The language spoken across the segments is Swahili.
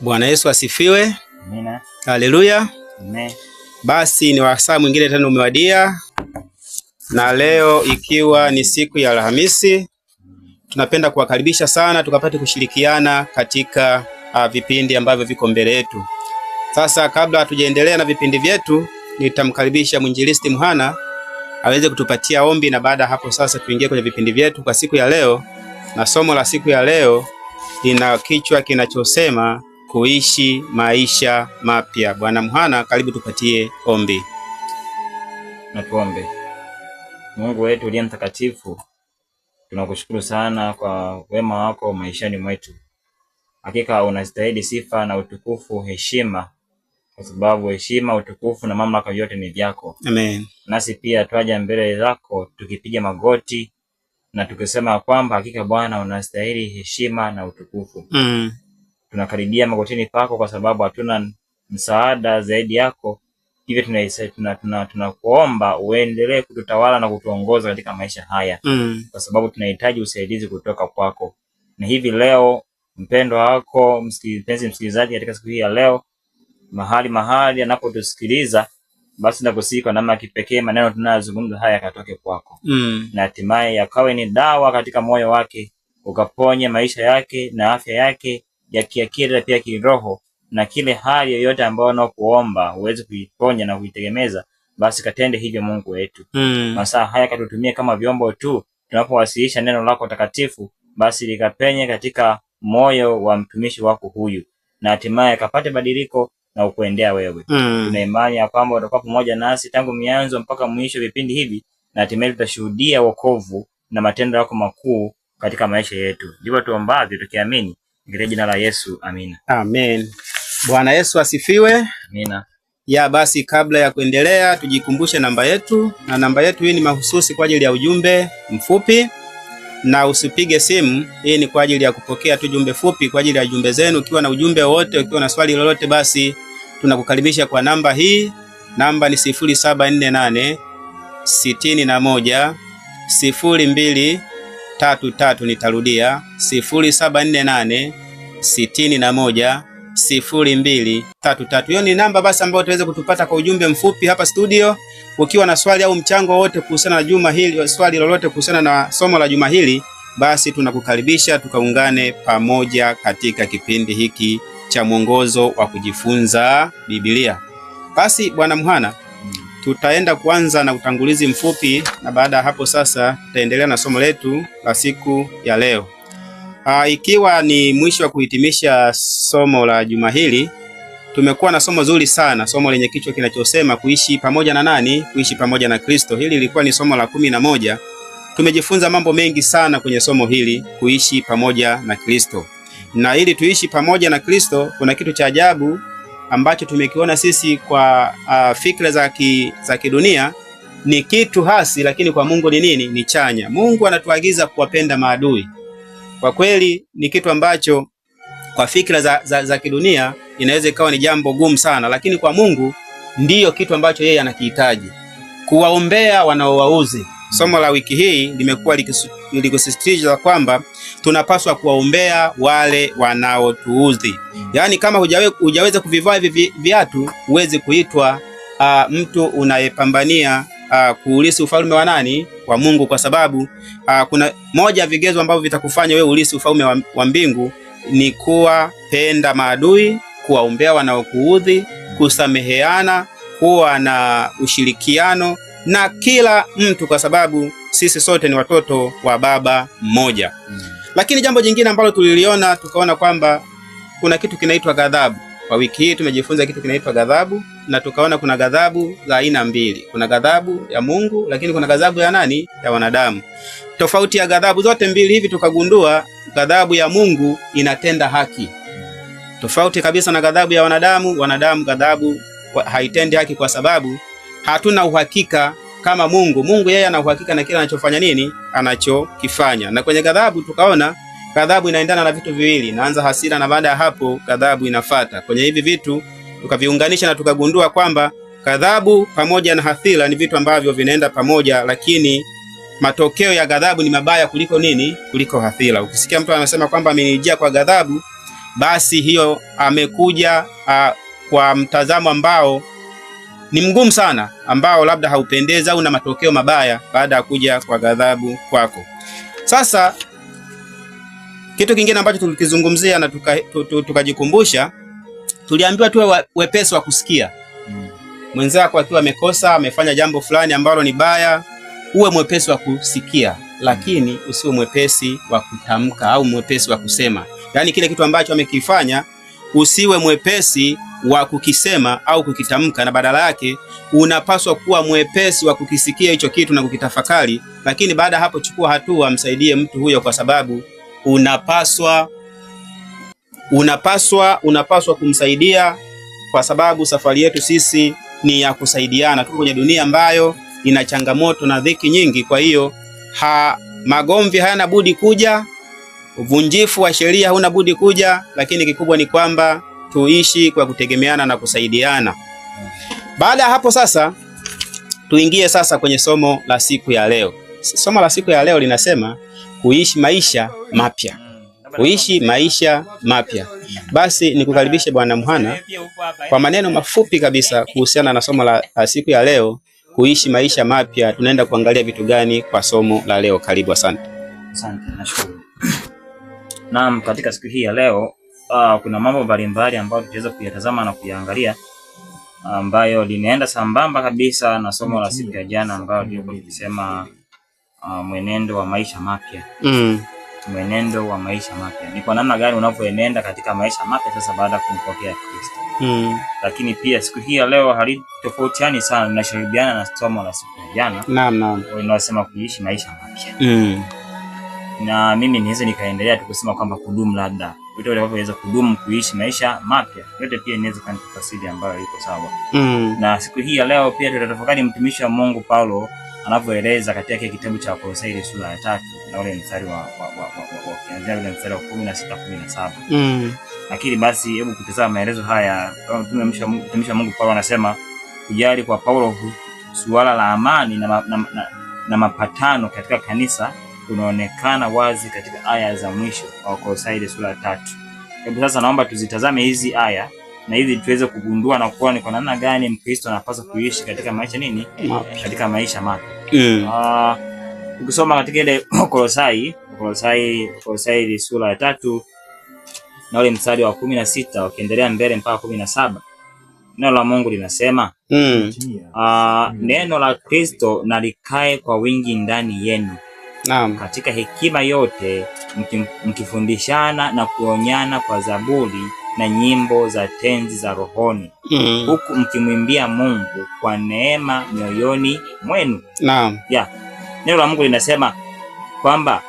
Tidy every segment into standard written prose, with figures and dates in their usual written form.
Bwana Yesu asifiwe. Amina. Haleluya. Amen. Basi ni wasaa mwingine tena umewadia, na leo ikiwa ni siku ya Alhamisi, tunapenda kuwakaribisha sana tukapate kushirikiana katika vipindi ambavyo viko mbele yetu. Sasa kabla hatujaendelea na vipindi vyetu, nitamkaribisha mwinjilisti Mhana aweze kutupatia ombi, na baada hapo sasa tuingie kwenye vipindi vyetu kwa siku ya leo. Na somo la siku ya leo lina kichwa kinachosema kuishi maisha mapya. Bwana Mhana, karibu tupatie ombi. Na tuombe. Mungu wetu uliye mtakatifu, tunakushukuru sana kwa wema wako maishani mwetu. Hakika unastahili sifa na utukufu, heshima, kwa sababu heshima, utukufu na mamlaka yote ni vyako. Amen. Nasi pia twaja mbele zako tukipiga magoti na tukisema kwamba hakika Bwana unastahili heshima na utukufu. Tunakaribia magotini pako kwa sababu hatuna msaada zaidi yako. Hivyo tunakuomba uendelee kututawala na kutuongoza katika maisha haya. Kwa sababu tunahitaji usaidizi kutoka kwako. Na hivi leo mpendwa wako mpenzi msikilizaji, katika siku hii ya leo, mahali anapotusikiliza, basi nakusihi kwa namna kipekee maneno tunayozungumza haya yakatoke kwako. Na hatimaye yakawe ni dawa katika moyo wake, ukaponye maisha yake na afya yake ya kiakili na pia kiroho, na kile hali yoyote ambayo unakuomba uweze kuiponya na kuitegemeza, basi katende hivyo Mungu wetu. Masaa haya katutumie kama vyombo tu tunapowasilisha neno lako takatifu, basi likapenye katika moyo wa mtumishi wako huyu, na hatimaye kapate badiliko na ukuendea wewe. Tuna imani ya kwamba utakuwa pamoja nasi tangu mianzo mpaka mwisho vipindi hivi, na hatimaye tutashuhudia wokovu na matendo yako makuu katika maisha yetu. Ndivyo tuombavyo tukiamini katika jina la Yesu. Amina. Amen. Bwana Yesu asifiwe. Amina. Basi kabla ya kuendelea tujikumbushe namba yetu, na namba yetu hii ni mahususi kwa ajili ya ujumbe mfupi, na usipige simu. Hii ni kwa ajili ya kupokea tu jumbe fupi kwa ajili ya jumbe zenu. Ukiwa na ujumbe wote, ukiwa na swali lolote, basi tunakukaribisha kwa namba hii. Namba ni 0748 61 0233. Nitarudia 0748 61 0233. Hiyo ni namba basi ambayo utaweza kutupata kwa ujumbe mfupi hapa studio. Ukiwa na swali au mchango wote kuhusiana na juma hili, swali lolote kuhusiana na somo la juma hili, basi tunakukaribisha tukaungane pamoja katika kipindi hiki cha mwongozo wa kujifunza Biblia. Basi Bwana Mhana, tutaenda kuanza na utangulizi mfupi, na baada ya hapo sasa tutaendelea na somo letu la siku ya leo. Ikiwa ni mwisho wa kuhitimisha somo la juma hili, tumekuwa na somo zuri sana, somo lenye kichwa kinachosema kuishi pamoja na nani? Kuishi pamoja na Kristo. Hili lilikuwa ni somo la 11. Tumejifunza mambo mengi sana kwenye somo hili, kuishi pamoja na Kristo. Na ili tuishi pamoja na Kristo, kuna kitu cha ajabu ambacho tumekiona sisi kwa fikra za kidunia ni kitu hasi, lakini kwa Mungu ni nini? Ni chanya. Mungu anatuagiza kuwapenda maadui. Kwa kweli ni kitu ambacho kwa fikra za kidunia inaweza ikawa ni jambo gumu sana, lakini kwa Mungu ndiyo kitu ambacho yeye anakihitaji. Kuwaombea wanaowauzi. Somo la wiki hii limekuwa likusisitiza kwamba tunapaswa kuwaombea wale wanaotuudhi. Yaani kama hujaweza kuvivaa hivi viatu, huwezi kuitwa mtu unayepambania kuulisi ufalme wa nani? Wa Mungu, kwa sababu kuna moja ya vigezo ambavyo vitakufanya wewe ulisi ufalme wa mbingu ni kuwapenda maadui, kuwaombea wanaokuudhi, kusameheana, kuwa na ushirikiano na kila mtu, kwa sababu sisi sote ni watoto wa baba mmoja. Lakini jambo jingine ambalo tuliliona, tukaona kwamba kuna kitu kinaitwa ghadhabu. Kwa wiki hii tumejifunza kitu kinaitwa ghadhabu, na tukaona kuna ghadhabu za aina mbili. Kuna ghadhabu ya Mungu, lakini kuna ghadhabu ya nani? Ya wanadamu. Tofauti ya ghadhabu zote mbili hivi tukagundua, ghadhabu ya Mungu inatenda haki, tofauti kabisa na ghadhabu ya wanadamu. Wanadamu ghadhabu haitendi haki kwa sababu hatuna uhakika kama Mungu. Mungu yeye ana uhakika na kila anachofanya nini? Anachokifanya. Na kwenye ghadhabu tukaona ghadhabu inaendana na vitu viwili, inaanza hasira na baada ya hapo ghadhabu inafata. Kwenye hivi vitu tukaviunganisha na tukagundua kwamba ghadhabu pamoja na hasira ni vitu ambavyo vinaenda pamoja, lakini matokeo ya ghadhabu ni mabaya kuliko nini? Kuliko hasira. Ukisikia mtu anasema kwamba amenijia kwa ghadhabu, basi hiyo amekuja kwa mtazamo ambao ni mgumu sana, ambao labda haupendeza au na matokeo mabaya baada ya kuja kwa ghadhabu kwako. Sasa kitu kingine ambacho tulikizungumzia na tukajikumbusha, tuliambiwa tuwe wepesi wa kusikia. Mwenzako akiwa amekosa, amefanya jambo fulani ambalo ni baya, uwe mwepesi wa kusikia, lakini usiwe mwepesi wa kutamka au mwepesi wa kusema. Yaani kile kitu ambacho amekifanya usiwe mwepesi wa kukisema au kukitamka, na badala yake unapaswa kuwa mwepesi wa kukisikia hicho kitu na kukitafakari, lakini baada hapo chukua hatua, msaidie mtu huyo, kwa sababu unapaswa kumsaidia, kwa sababu safari yetu sisi ni ya kusaidiana. Tuko kwenye dunia ambayo ina changamoto na dhiki nyingi. Kwa hiyo magomvi hayana budi kuja, uvunjifu wa sheria hauna budi kuja, lakini kikubwa ni kwamba tuishi kwa kutegemeana na kusaidiana. Baada ya hapo sasa, tuingie sasa kwenye somo la siku ya leo. Somo la siku ya leo linasema kuishi maisha mapya. Kuishi maisha mapya. Basi nikukaribishe Bwana Mhana kwa maneno mafupi kabisa kuhusiana na somo la siku ya leo, kuishi maisha mapya. Tunaenda kuangalia vitu gani kwa somo la leo? Karibu. Asante. Asante, nashukuru. Naam, katika siku hii ya leo kuna mambo mbalimbali ambayo tutaweza kuyatazama na kuyaangalia, ambayo linaenda sambamba kabisa na somo la siku ya jana ambayo tulikuwa tukisema mwenendo wa maisha mapya. Mwenendo wa maisha mapya ni kwa namna gani unavyoenenda katika maisha mapya sasa baada ya kumpokea Kristo. Lakini pia siku hii ya leo halitofautiani sana, linashirikiana na somo la siku ya jana. Naam. Linasema kuishi maisha mapya. Na mimi niweze nikaendelea tukusema kwamba kudumu, labda vitu vinavyoweza kudumu, kuishi maisha mapya, yote pia inaweza kuwa tafsiri ambayo iko sawa. Na siku hii ya leo pia tutatafakari mtumishi wa Mungu Paulo anavyoeleza katika kitabu cha Kolosai sura ya 3 na ule mstari wa kuanzia ule mstari wa 16-17. Lakini basi hebu kutazama maelezo haya. Mtumishi wa Mungu Paulo anasema kujali kwa Paulo suala la amani na mapatano katika kanisa kunaonekana wazi katika aya za mwisho wa Kolosai sura ya 3. Hebu sasa naomba tuzitazame hizi aya na hizi tuweze kugundua na kuona ni kwa namna gani Mkristo anapaswa kuishi katika maisha katika maisha mapya. Ukisoma katika ile Kolosai sura ya 3 na ule mstari wa 16 ukiendelea mbele mpaka 17, neno la Mungu linasema neno la Kristo na likae kwa wingi ndani yenu. Naam. Katika hekima yote mkifundishana na kuonyana kwa zaburi na nyimbo za tenzi za rohoni, huku mkimwimbia Mungu kwa neema mioyoni mwenu. Naam. Neno la Mungu linasema kwamba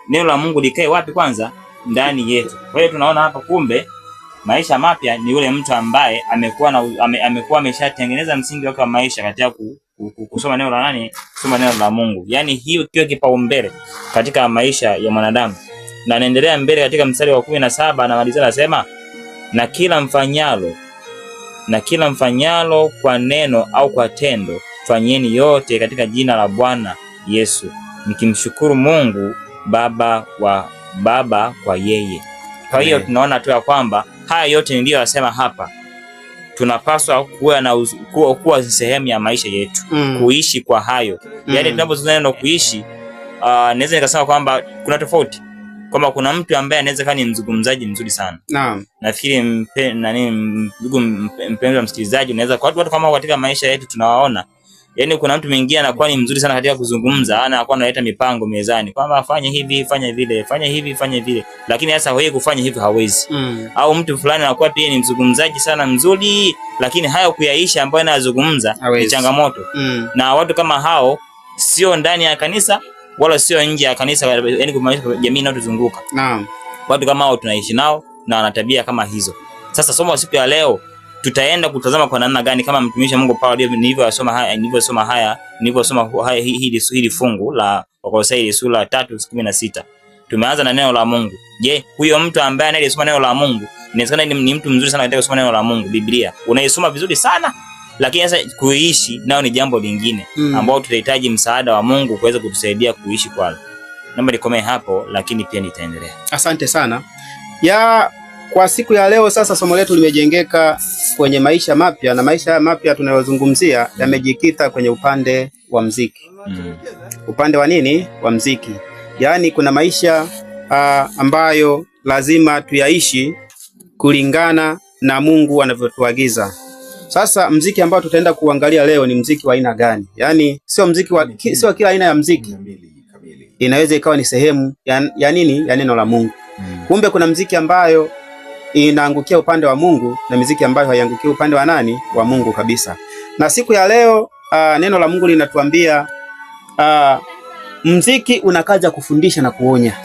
neno la Mungu likae wapi? Kwanza ndani yetu. Kwa hiyo tunaona hapa kumbe maisha mapya ni yule mtu ambaye amekuwa ameshatengeneza msingi wake wa maisha katika kusoma neno la kusoma neno la Mungu. Yaani hiyo kiwe kipaumbele katika maisha ya mwanadamu. Na anaendelea mbele katika mstari wa 17 na malizia anasema na kila mfanyalo kwa neno au kwa tendo, fanyeni yote katika jina la Bwana Yesu, mkimshukuru Mungu Baba kwa yeye. Kwa hiyo tunaona tu ya kwamba haya yote ndio anasema hapa tunapaswa kuwa sehemu ya maisha yetu, kuishi kwa hayo. Yaani tunapozungumza neno kuishi, naweza nikasema kwamba kuna tofauti, kwamba kuna mtu ambaye anaweza kuwa ni mzungumzaji mzuri sana. Naam. Nafikiri ndugu mpenzi wa msikilizaji, unaweza kwa watu kama katika maisha yetu tunawaona. Yaani kuna mtu mwingine anakuwa ni mzuri sana katika kuzungumza, anakuwa analeta mipango mezani kwamba afanye hivi, fanye vile, fanye hivi, fanye vile, lakini sasa wewe kufanya hivi hawezi. Au mtu fulani anakuwa pia ni mzungumzaji sana mzuri, lakini hayo kuyaisha ambayo anazungumza ni changamoto. Na watu kama hao sio ndani ya kanisa wala sio nje ya kanisa, yaani kwa maisha jamii inayotuzunguka. Naam. Watu kama hao tunaishi nao na wana tabia kama hizo. Sasa somo la siku ya leo tutaenda kutazama kwa namna gani kama mtumishi wa Mungu Paulo nilivyosoma haya hili fungu la Kolosai sura ya 3:16. Tumeanza na neno la Mungu. Je, huyo mtu ambaye anayesoma neno la Mungu inawezekana ni mtu mzuri sana katika kusoma neno la Mungu, Biblia. Unaisoma vizuri sana, lakini sasa kuishi nao ni jambo lingine ambao tutahitaji msaada wa Mungu kuweza kutusaidia kuishi kwalo. Naomba nikomee hapo, lakini pia nitaendelea. Asante sana. kwa siku ya leo sasa somo letu limejengeka kwenye maisha mapya, na maisha mapya tunayozungumzia yamejikita kwenye upande wa mziki. Upande wa nini? Wa mziki. Yaani kuna maisha ambayo lazima tuyaishi kulingana na Mungu anavyotuagiza. Sasa mziki ambao tutaenda kuangalia leo ni mziki wa aina gani? Yaani sio kila aina ya mziki inaweza ikawa ni sehemu ya nini? Ya neno la Mungu. Kumbe kuna mziki ambayo inaangukia upande wa Mungu na mziki ambayo haiangukia upande wa nani? Wa Mungu kabisa. Na siku ya leo neno la Mungu linatuambia mziki una kazi ya kufundisha na kuonya.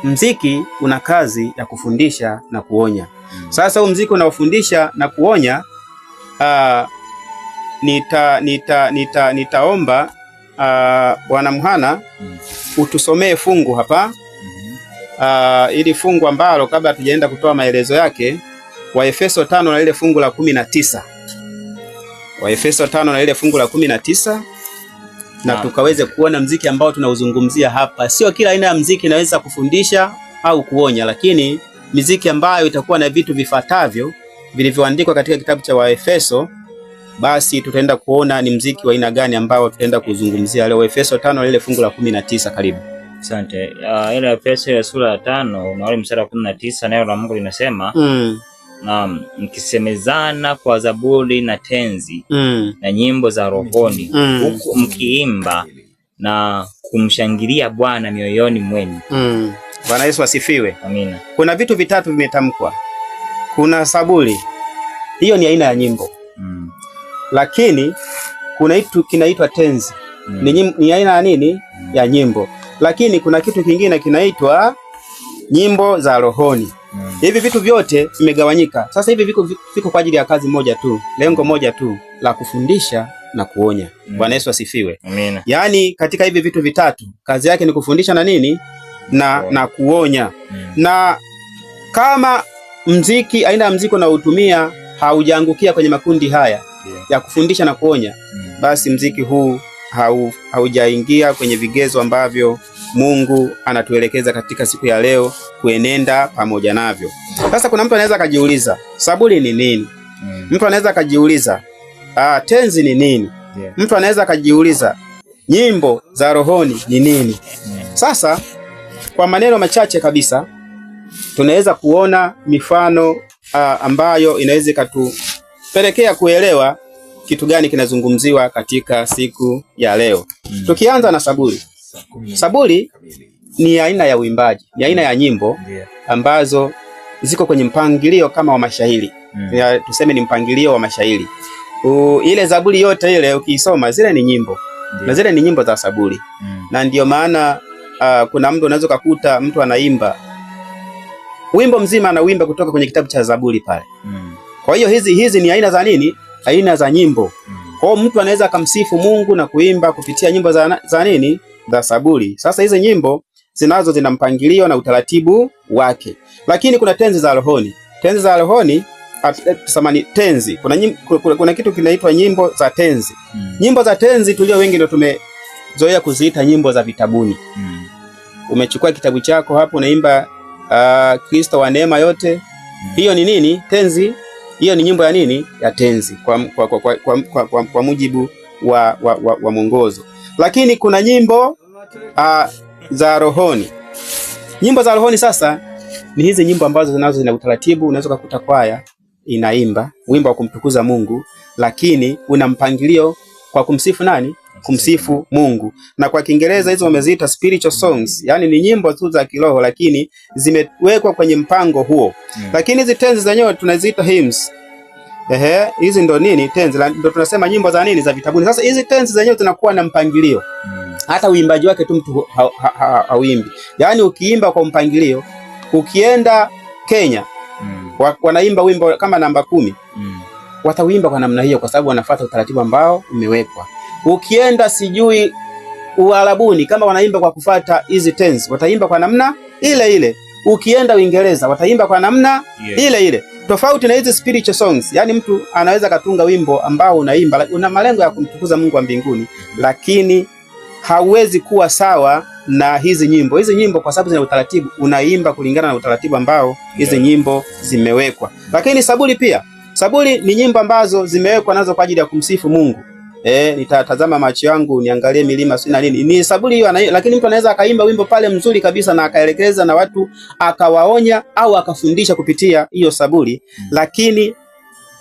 Mziki una kazi ya kufundisha na kuonya. Sasa huu mziki unaofundisha na kuonya, nitaomba Bwana Mhana utusomee fungu hapa, ili fungu ambalo kabla hatujaenda kutoa maelezo yake, Waefeso 5 na ile fungu la 19. Waefeso 5 na ile fungu la 19, na tukaweze kuona mziki ambao tunauzungumzia hapa. Sio kila aina ya mziki inaweza kufundisha au kuonya, lakini miziki ambayo itakuwa na vitu vifuatavyo vilivyoandikwa katika kitabu cha Waefeso, basi tutaenda kuona ni mziki wa aina gani ambao tutaenda kuzungumzia leo. Waefeso 5 ile fungu la 19, karibu. Asante. Ile Efeso ya sura ya 5 na ule mstari wa 19, neno la Mungu linasema na mkisemezana kwa zaburi na tenzi na nyimbo za rohoni, huku mkiimba na kumshangilia Bwana mioyoni mwenu. Bwana Yesu asifiwe. Amina. Kuna vitu vitatu vimetamkwa. Kuna zaburi, hiyo ni aina ya nyimbo. Lakini kuna kitu kinaitwa tenzi, ni aina ya nini? Ya nyimbo. Lakini kuna kitu kingine kinaitwa nyimbo za rohoni. Hivi vitu vyote vimegawanyika. Sasa hivi viko kwa ajili ya kazi moja tu, lengo moja tu, la kufundisha na kuonya. Bwana Yesu asifiwe. Amina. Yaani katika hivi vitu vitatu kazi yake ni kufundisha na nini? Na kuonya. Na kama mziki, aina ya mziki unaotumia haujaangukia kwenye makundi haya ya kufundisha na kuonya, basi mziki huu haujaingia kwenye vigezo ambavyo Mungu anatuelekeza katika siku ya leo kuenenda pamoja navyo. Sasa kuna mtu anaweza akajiuliza, zaburi ni nini? Mtu anaweza akajiuliza, tenzi ni nini? Mtu anaweza akajiuliza, nyimbo za rohoni ni nini? Sasa kwa maneno machache kabisa tunaweza kuona mifano ambayo inaweza ikatupelekea kuelewa kitu gani kinazungumziwa katika siku ya leo. Tukianza na zaburi. Zaburi ni aina ya uimbaji, ni aina ya nyimbo ambazo ziko kwenye mpangilio kama wa mashairi. Tuseme ni mpangilio wa mashairi. Ile zaburi yote ile ukiisoma, zile ni nyimbo. Na zile ni nyimbo za zaburi. Na ndio maana kuna mtu unaweza kukuta mtu anaimba wimbo mzima, anauimba kutoka kwenye kitabu cha zaburi pale. Kwa hiyo hizi ni aina za nini? Aina za nyimbo. Kwa hiyo mtu anaweza kumsifu Mungu na kuimba kupitia nyimbo za nini? Za zaburi. Sasa hizi nyimbo zina mpangilio na utaratibu wake. Lakini kuna tenzi za rohoni. Tenzi za rohoni, tenzi. Kuna kitu kinaitwa nyimbo za tenzi. Nyimbo za tenzi tulio wengi ndio tumezoea kuziita nyimbo za vitabuni. Umechukua kitabu chako hapo unaimba Kristo wa neema yote. Hiyo ni nini? Tenzi. Hiyo ni nyimbo ya nini? Ya tenzi kwa mujibu wa mwongozo. Lakini kuna nyimbo za rohoni. Nyimbo za rohoni sasa ni hizi nyimbo ambazo zina utaratibu. Unaweza kukuta kwaya inaimba wimbo wa kumtukuza Mungu, lakini una mpangilio kwa kumsifu nani? Kumsifu Mungu. Na kwa Kiingereza hizo wameziita spiritual songs, yani ni nyimbo tu za kiroho lakini zimewekwa kwenye mpango huo. Lakini hizi tenzi zenyewe tunaziita hymns. Hizi ndo nini? Tenzi ndo tunasema nyimbo za nini? Za vitabuni. Sasa hizi tenzi zenyewe zinakuwa na mpangilio. Hata uimbaji wake tu mtu hauimbi. Yaani ukiimba kwa mpangilio, ukienda Kenya wanaimba wimbo kama namba 10. Watauimba kwa namna hiyo kwa sababu wanafuata utaratibu ambao umewekwa. Ukienda sijui Uarabuni kama wanaimba kwa kufuata hizi tenzi, wataimba kwa namna ile ile. Ukienda Uingereza wataimba kwa namna ile ile. Tofauti na hizi spiritual songs, yani mtu anaweza katunga wimbo ambao unaimba una malengo ya kumtukuza Mungu wa mbinguni, lakini hauwezi kuwa sawa na hizi nyimbo. Hizi nyimbo kwa sababu zina utaratibu, unaimba kulingana na utaratibu ambao hizi nyimbo zimewekwa. Lakini saburi pia, saburi ni nyimbo ambazo zimewekwa nazo kwa ajili ya kumsifu Mungu. Nitatazama macho yangu niangalie milima sina nini. Ni saburi hiyo, lakini mtu anaweza akaimba wimbo pale mzuri kabisa na akaelekeza na watu akawaonya au akafundisha kupitia hiyo saburi, lakini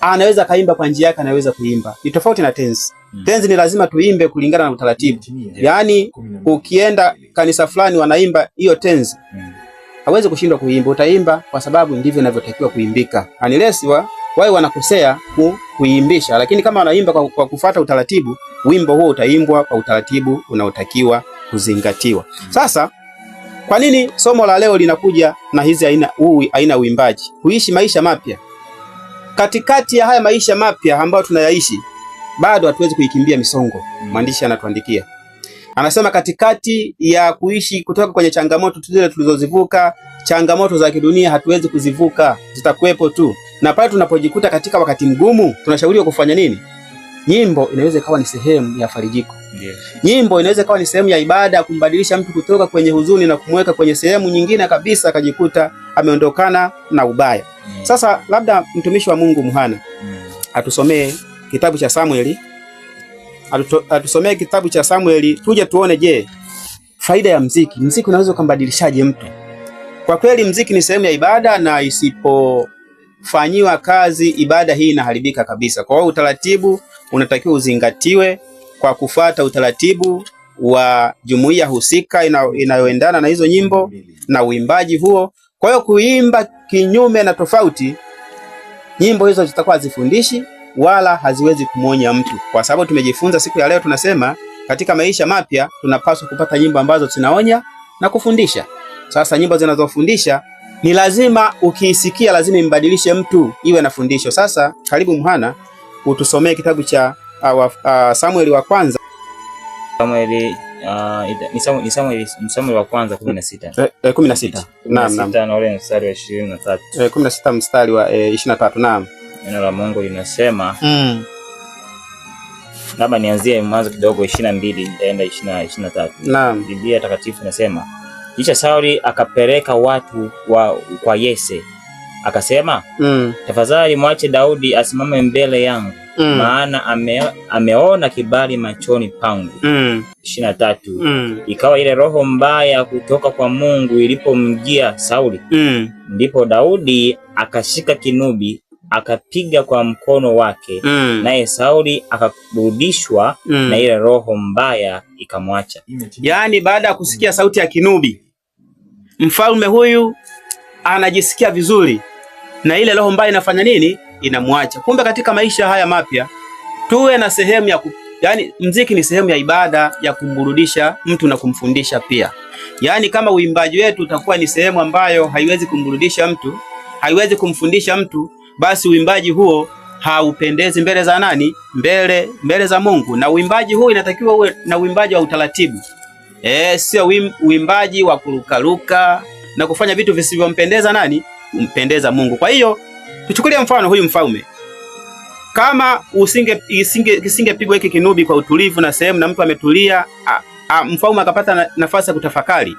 anaweza kaimba kwa njia yake, anaweza kuimba. Ni tofauti na tenzi. Tenzi ni lazima tuimbe kulingana na utaratibu. Yaani ukienda kanisa fulani wanaimba hiyo tenzi, hawezi kushindwa kuimba, utaimba kwa sababu ndivyo inavyotakiwa kuimbika. Unless wao wanakosea kuimbisha, lakini kama wanaimba kwa kufuata utaratibu, wimbo huo utaimbwa kwa utaratibu unaotakiwa kuzingatiwa. Sasa kwa nini somo la leo linakuja na hizi aina uimbaji? Kuishi maisha mapya. Katikati ya haya maisha mapya ambayo tunayaishi, bado hatuwezi kuikimbia misongo. Mwandishi anatuandikia, anasema katikati ya kuishi kutoka kwenye changamoto zile tulizozivuka, changamoto za kidunia hatuwezi kuzivuka, zitakuwepo tu. Na pale tunapojikuta katika wakati mgumu, tunashauriwa kufanya nini? Nyimbo inaweza ikawa ni sehemu ya farijiko. Nyimbo inaweza ikawa ni sehemu ya ibada, kumbadilisha mtu kutoka kwenye huzuni na kumweka kwenye sehemu nyingine kabisa, akajikuta ameondokana na ubaya. Sasa labda mtumishi wa Mungu Muhana atusomee kitabu cha Samueli, atusomee kitabu cha Samueli, tuje tuone, je, faida ya mziki. Mziki unaweza kumbadilishaje mtu? Kwa kweli mziki ni sehemu ya ibada, na isipofanyiwa kazi ibada hii inaharibika kabisa. Kwa hiyo utaratibu unatakiwa uzingatiwe kwa kufuata utaratibu wa jumuiya husika inayoendana na hizo nyimbo na uimbaji huo. Kwa hiyo kuimba kinyume na tofauti, nyimbo hizo zitakuwa hazifundishi wala haziwezi kumwonya mtu. Kwa sababu tumejifunza siku ya leo, tunasema katika maisha mapya tunapaswa kupata nyimbo ambazo zinaonya na kufundisha. Sasa nyimbo zinazofundisha ni lazima ukiisikia lazima imbadilishe mtu, iwe na fundisho. Sasa karibu Muhana, utusomee kitabu cha Samueli wa kwanza. Samueli Samueli wa kwanza 16. 16. Naam, na ule mstari wa 23. 16 mstari wa 23. Naam. Neno la Mungu linasema, labda nianzie mwanzo kidogo 22 nitaenda 23. Naam. Biblia takatifu inasema, kisha Sauli akapeleka watu kwa Yese, akasema, tafadhali mwache Daudi asimame mbele yangu, maana ameona kibali machoni pangu. 23. Ikawa ile roho mbaya kutoka kwa Mungu ilipomjia Sauli, ndipo Daudi akashika kinubi akapiga kwa mkono wake, naye Sauli akaburudishwa na ile roho mbaya ikamwacha. Yaani baada ya kusikia sauti ya kinubi, mfalme huyu anajisikia vizuri na ile roho mbaya inafanya nini? Inamwacha. Kumbe katika maisha haya mapya tuwe na sehemu ya yaani mziki ni sehemu ya ibada ya kumburudisha mtu na kumfundisha pia. Yaani kama uimbaji wetu utakuwa ni sehemu ambayo haiwezi kumburudisha mtu, haiwezi kumfundisha mtu, basi uimbaji huo haupendezi mbele za nani? Mbele za Mungu. Na uimbaji huu inatakiwa uwe na uimbaji wa utaratibu. Sio uimbaji wa kurukaruka na kufanya vitu visivyompendeza nani? Mpendeza Mungu. Kwa hiyo tuchukulie mfano huyu mfalme. Kama kisingepigwa hiki kinubi kwa utulivu na sehemu na mtu ametulia, mfalme akapata nafasi ya kutafakari,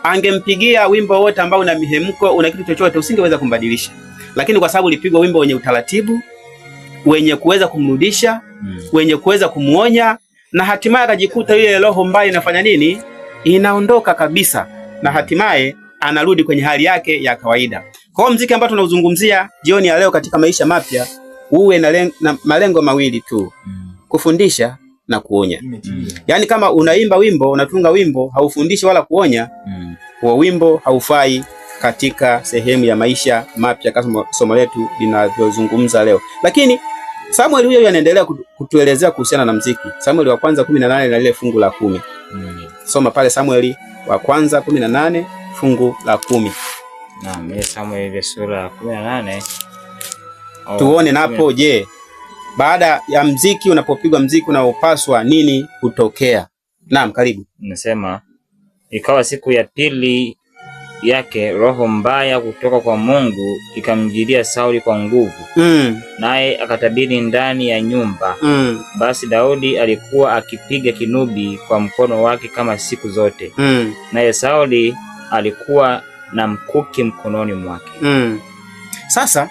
angempigia wimbo wote ambao una mihemko, una kitu chochote, usingeweza kumbadilisha. Lakini kwa sababu ulipigwa wimbo wenye utaratibu, wenye kuweza kumrudisha, wenye kuweza kumuonya, na hatimaye akajikuta ile roho mbaya inafanya nini? Inaondoka kabisa, na hatimaye anarudi kwenye hali yake ya kawaida. Kwa hiyo mziki ambao tunauzungumzia jioni ya leo katika maisha mapya uwe na malengo mawili tu, kufundisha na kuonya. Yaani kama unaimba wimbo, unatunga wimbo, haufundishi wala kuonya, huo wimbo haufai katika sehemu ya maisha mapya kama somo letu linavyozungumza leo. Lakini Samueli huyo anaendelea kutuelezea kuhusiana na mziki. Samueli wa kwanza 18 na lile fungu la 10. Soma pale Samueli wa kwanza 18 fungu la 10. Naam, Samueli sura ya 18. Tuone napo, je, baada ya mziki, unapopigwa mziki unaopaswa nini kutokea? Naam, karibu. Nasema, ikawa siku ya pili yake roho mbaya kutoka kwa Mungu ikamjilia Sauli kwa nguvu, naye akatabiri ndani ya nyumba. Basi Daudi alikuwa akipiga kinubi kwa mkono wake kama siku zote, naye Sauli alikuwa na mkuki mkononi mwake. Sasa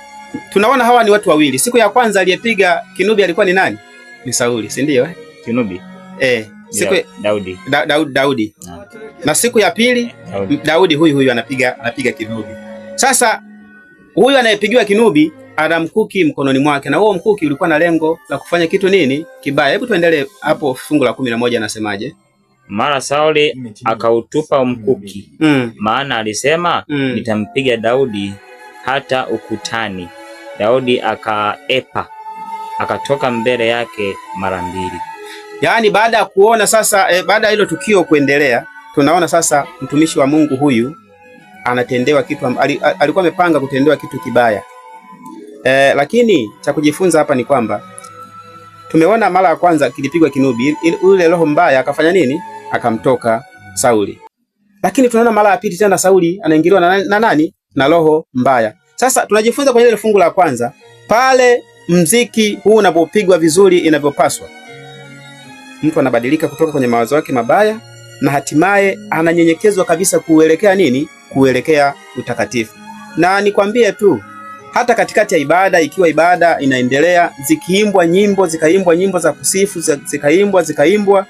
tunaona hawa ni watu wawili. Siku ya kwanza aliyepiga kinubi alikuwa ni nani? Ni Sauli, si ndio? Kinubi siku Daudi. Daudi. Na siku ya pili Daudi huyu anapiga kinubi. Sasa huyu anayepigiwa kinubi ana mkuki mkononi mwake, na huo mkuki ulikuwa na lengo la kufanya kitu nini? Kibaya. Hebu tuendelee hapo, fungu la 11 anasemaje? Mara Sauli akautupa mkuki, maana alisema, nitampiga Daudi hata ukutani. Daudi akaepa, akatoka mbele yake mara mbili. Yaani baada ya kuona sasa baada ya hilo tukio kuendelea, tunaona sasa mtumishi wa Mungu huyu anatendewa kitu alikuwa amepanga kutendewa kitu kibaya. Lakini cha kujifunza hapa ni kwamba tumeona mara ya kwanza kilipigwa kinubi, ule roho mbaya akafanya nini? Akamtoka Sauli. Lakini tunaona mara ya pili tena Sauli anaingiliwa na nani? Na roho mbaya. Sasa tunajifunza kwenye ile fungu la kwanza, pale mziki huu unapopigwa vizuri inavyopaswa, mtu anabadilika kutoka kwenye mawazo yake mabaya na hatimaye ananyenyekezwa kabisa kuelekea nini? Kuelekea utakatifu. Na nikwambie tu, hata katikati ya ibada, ikiwa ibada inaendelea, zikaimbwa nyimbo za kusifu, zikaimbwa,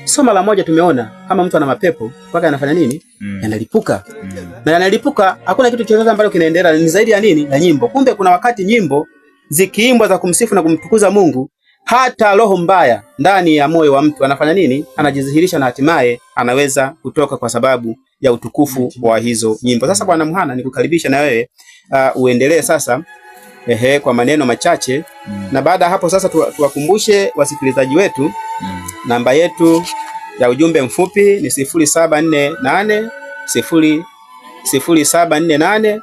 so mara moja tumeona kama mtu ana mapepo mpaka anafanya nini? Yanalipuka. Na yanalipuka, hakuna kitu chochote ambacho kinaendelea, ni zaidi ya nini? Na nyimbo. Kumbe kuna wakati nyimbo zikiimbwa za kumsifu na kumtukuza Mungu, hata roho mbaya ndani ya moyo wa mtu anafanya nini? Anajidhihirisha, na hatimaye anaweza kutoka kwa sababu ya utukufu wa hizo nyimbo. Sasa Bwana Mhana, nikukaribisha na wewe uendelee sasa kwa maneno machache, na baada ya hapo sasa tuwakumbushe wasikilizaji wetu namba yetu ya ujumbe mfupi ni 0748 0748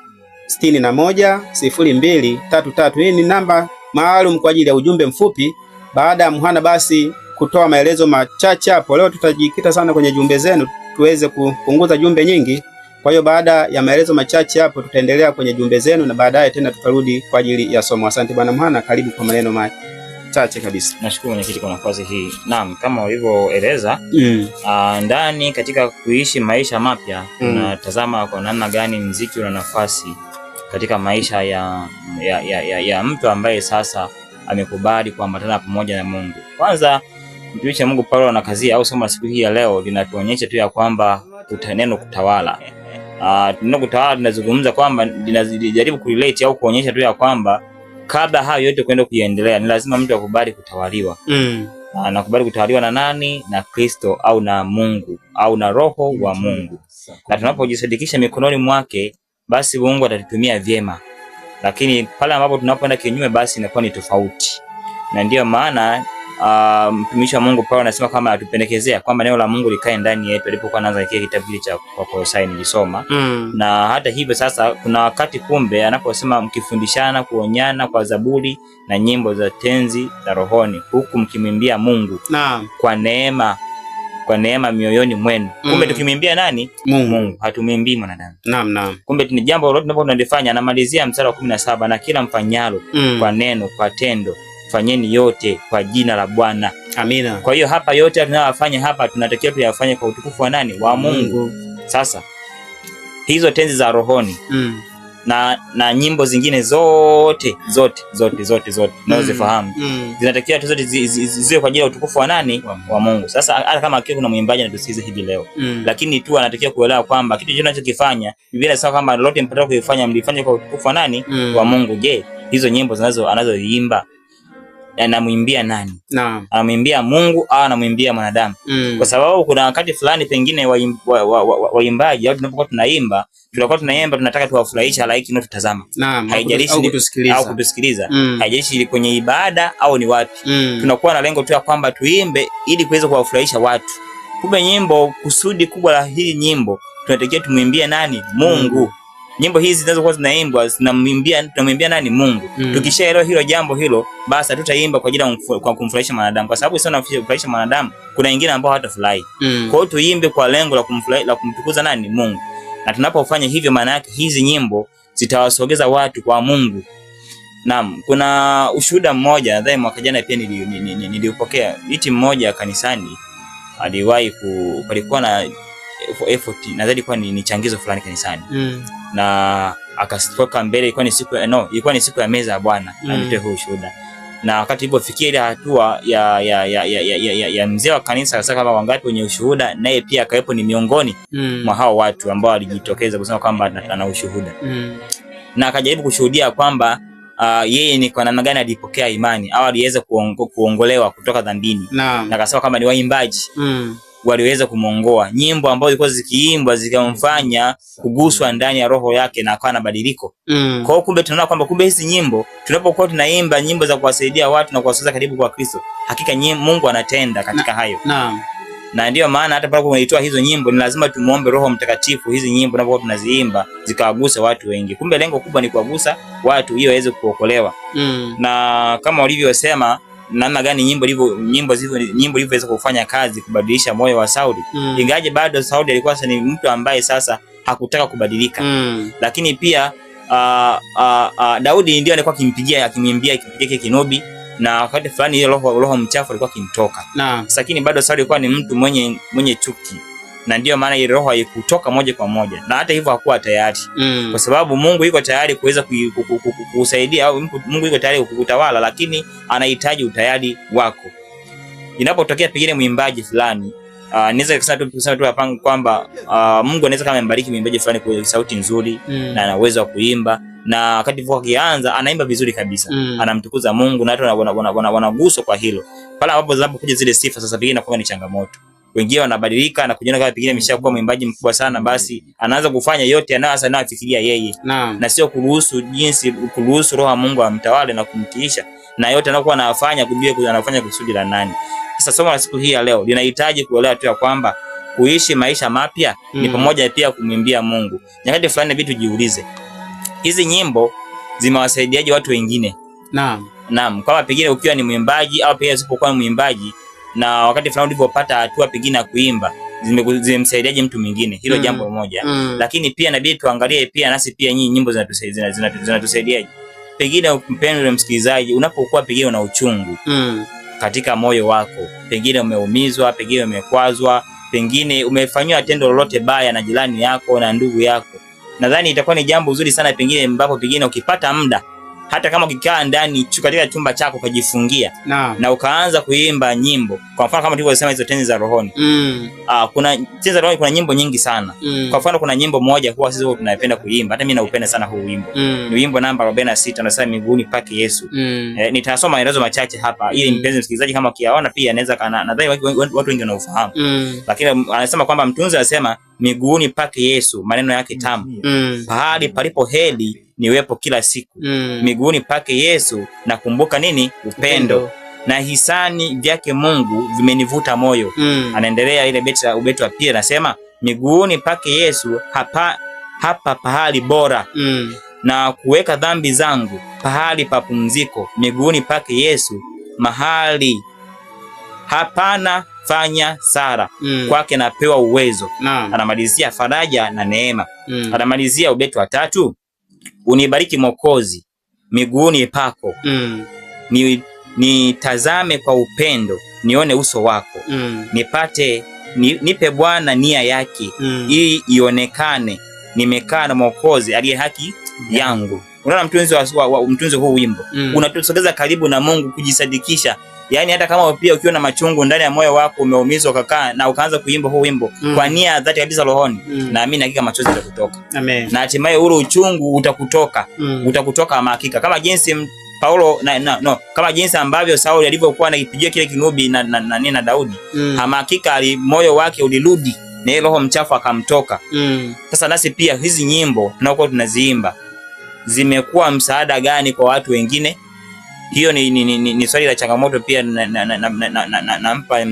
61 0233. Hii ni namba maalum kwa ajili ya ujumbe mfupi. Baada ya Mhana basi kutoa maelezo machache hapo, leo tutajikita sana kwenye jumbe zenu tuweze kupunguza jumbe nyingi. Kwa hiyo baada ya maelezo machache hapo tutaendelea kwenye jumbe zenu, na baadaye tena tutarudi kwa ajili ya somo. Asante Bwana Mhana, karibu kwa maneno machache kabisa. Nashukuru mwenyekiti kwa nafasi hii. Naam, kama ulivyoeleza, ndani katika kuishi maisha mapya tunatazama kwa namna gani muziki una nafasi katika maisha ya mtu ambaye sasa amekubali kuambatana pamoja na Mungu. Kwanza mtumishi wa Mungu Paulo anakazia, au somo siku hii ya leo linatuonyesha tu ya kwamba neno kutawala. Neno kutawala tunazungumza kwamba linajaribu kurelate au kuonyesha tu ya kwamba kabla hayo yote kwenda kuendelea ni lazima mtu akubali kutawaliwa. Na kubali kutawaliwa na nani? Na Kristo, au na Mungu, au na roho wa Mungu. Na tunapojisadikisha mikononi mwake, basi Mungu atatutumia vyema. Lakini pale ambapo tunapoenda kinyume, basi inakuwa ni tofauti. Na ndiyo maana mtumishi wa Mungu Paulo anasema kama atupendekezea kwamba neno la Mungu likae ndani yetu, alipokuwa anaanza kile kitabu kile cha Kolosai nilisoma. Na hata hivyo sasa kuna wakati kumbe anaposema mkifundishana kuonyana kwa zaburi na nyimbo za tenzi za rohoni, huku mkimwimbia Mungu kwa neema mioyoni mwenu. Kumbe tukimwimbia nani? Mungu. Hatumwimbii mwanadamu. Naam. Kumbe ni jambo lolote tunalofanya. Anamalizia mstari wa 17, na kila mfanyalo kwa neno, kwa tendo, fanyeni yote kwa jina la Bwana. Amina. Kwa hiyo hapa yote tunayofanya hapa tunatakiwa tuyafanye kwa utukufu wa nani? Wa Mungu. Sasa hizo tenzi za rohoni na nyimbo zingine zote unazozifahamu zinatakiwa tu zote ziwe kwa ajili ya utukufu wa nani? Wa Mungu. Sasa hata kama akiwa kuna mwimbaji anatusikiza hivi leo, lakini tu anatakiwa kuelewa kwamba kitu tunachokifanya Biblia inasema kwamba lolote mpatao kuifanya mlifanye kwa utukufu wa nani? Wa Mungu. Je, hizo nyimbo anazoimba anamwimbia nani? Naam. Anamwimbia Mungu au anamwimbia mwanadamu? Kwa sababu kuna wakati fulani pengine waimbaji au tunapokuwa tunaimba tunataka tuwafurahisha halaiki inayotutazama. Haijalishi au kutusikiliza. Haijalishi kwenye ibada au ni wapi. Tunakuwa na lengo tu ya kwamba tuimbe ili kuweza kuwafurahisha watu. Kumbe nyimbo, kusudi kubwa la hii nyimbo tunatakiwa tumwimbie nani? Mungu. Nyimbo hizi zinazokuwa zinaimbwa tunamwimbia nani? Mungu. Tukishaelewa hilo jambo hilo, basi hatutaimba kwa ajili ya kumfurahisha mwanadamu, kwa sababu sio kumfurahisha mwanadamu, kuna wengine ambao hatafurahi. Kwa hiyo tuimbe kwa lengo la kumtukuza nani? Mungu. Na tunapofanya hivyo, maana yake hizi nyimbo zitawasogeza watu kwa Mungu. Naam, kuna ushuhuda mmoja nadhani mwaka jana pia niliupokea. Iti mmoja kanisani aliwahi palikuwa na effort, nadhani ilikuwa ni changizo fulani kanisani. Na akasitoka mbele, ilikuwa ni siku ya meza ya Bwana, alitoa huo ushuhuda. Na wakati ilipofikia ile hatua ya mzee wa kanisa akasema kama wangapi wenye ushuhuda, naye pia akawepo ni miongoni mwa hao watu ambao walijitokeza kusema kwamba ana ushuhuda. Na akajaribu kushuhudia kwamba yeye ni kwa namna gani alipokea imani au aliweza kuongolewa kutoka dhambini. Na akasema kama ni waimbaji waliweza kumuongoa, nyimbo ambazo zilikuwa zikiimbwa zikamfanya kuguswa ndani ya roho yake na akawa na badiliko. Kwa hiyo kumbe tunaona kwamba kumbe hizi nyimbo tunapokuwa tunaimba nyimbo za kuwasaidia watu na kuwasogeza karibu kwa Kristo, hakika Mungu anatenda katika hayo. Na ndio maana hata pale kunaitoa hizo nyimbo ni lazima tumuombe Roho Mtakatifu hizi nyimbo tunapokuwa tunaziimba zikawagusa watu wengi. Kumbe lengo kubwa ni kuwagusa watu ili waweze kuokolewa. Na kama ulivyosema namna gani nyimbo ilivyoweza kufanya kazi kubadilisha moyo wa Sauli. Ingaje bado Sauli alikuwa ni mtu ambaye sasa hakutaka kubadilika. Lakini pia Daudi ndio alikuwa akimwimbia kinubi, na wakati fulani ile roho mchafu alikuwa kimtoka. Lakini bado Sauli alikuwa ni mtu mwenye chuki. Na ndio maana ile roho haikutoka moja kwa moja. Na hata hivyo hakuwa tayari. Kwa sababu Mungu yuko tayari kuweza kusaidia, au Mungu yuko tayari kukutawala, lakini anahitaji utayari wako. Inapotokea pengine mwimbaji fulani, naweza kusema tu hapa kwamba Mungu anaweza kama amembariki mwimbaji fulani kwa sauti nzuri na ana uwezo wa kuimba, na wakati voko kianza anaimba vizuri kabisa. Anamtukuza Mungu na watu wanaguswa kwa hilo. Pale ambapo zinapokuja zile sifa sasa pengine inakuwa ni changamoto. Wengine wanabadilika na kujiona kama pengine ameshakuwa mwimbaji mkubwa sana, basi anaanza kufanya yote anayofikiria yeye. Na sio kuruhusu Roho wa Mungu amtawale na kumtiisha. Na yote anayokuwa anafanya kujua anafanya kusudi la nani. Sasa somo la siku hii ya leo linahitaji kuelewa tu ya kwamba kuishi maisha mapya ni pamoja pia kumwimbia Mungu. Nyakati fulani vitu jiulize. Hizi nyimbo zimewasaidiaje watu wengine? Naam, kama pengine ukiwa ni mwimbaji au pengine usipokuwa mwimbaji, na wakati fulani ulipopata hatua pengine ya kuimba, zimemsaidiaje mtu mwingine? Hilo jambo moja. Lakini pia inabidi tuangalie pia nasi pia nyimbo zinatusaidiaje. Pengine mpendwa msikilizaji, unapokuwa pengine una uchungu katika moyo wako, pengine umeumizwa, pengine umekwazwa, pengine umefanywa tendo lolote baya na jirani yako na ndugu yako, nadhani itakuwa ni jambo zuri sana pengine ambapo pengine ukipata muda, hata kama ukikaa ndani katika chumba chako ukajifungia na ukaanza kuimba nyimbo. Kwa mfano kama tulivyosema hizo tenzi za rohoni. Kuna tenzi za rohoni, kuna nyimbo nyingi sana. Kwa mfano kuna nyimbo moja huwa sisi wote tunapenda kuimba. Hata mimi naupenda sana huu wimbo. Ni wimbo namba 46 unasema miguuni pake Yesu. Nitasoma maelezo machache hapa ili mpenzi msikilizaji kama ukiyaona pia anaweza nadhani watu wengi wanaofahamu. Lakini anasema kwamba mtunzi anasema miguuni pake Yesu, maneno yake tamu. Pahali palipo heri niwepo kila siku. Miguuni pake Yesu nakumbuka nini? Upendo. Na hisani vyake Mungu vimenivuta moyo. Anaendelea ile ubeti wa pili anasema miguuni pake Yesu hapa pahali bora. Na kuweka dhambi zangu pahali pa pumziko. Miguuni pake Yesu mahali hapana fanya sara. Kwake napewa uwezo. Anamalizia faraja na neema. Anamalizia ubeti wa tatu, unibariki Mwokozi miguuni pako. Nitazame kwa upendo nione uso wako. Nipe Bwana nia yake ili ionekane nimekaa na Mwokozi aliye haki yangu. Unaona mtunzi huu wimbo unatusogeza karibu na Mungu, kujisadikisha. Yaani hata kama pia ukiwa na machungu ndani ya moyo wako, umeumizwa, ukakaa na ukaanza kuimba huu wimbo kwa nia dhati kabisa rohoni, naamini hakika machozi yatakutoka. Na hatimaye ule uchungu utakutoka hakika, kama jinsi Paulo kama jinsi ambavyo Sauli alivyokuwa anakipigia kile kinubi na Daudi, hakika moyo wake ulirudi na ile roho mchafu akamtoka. Sasa nasi pia hizi nyimbo tunakuwa tunaziimba zimekuwa msaada gani kwa watu wengine? Hiyo ni swali la changamoto pia. Nampa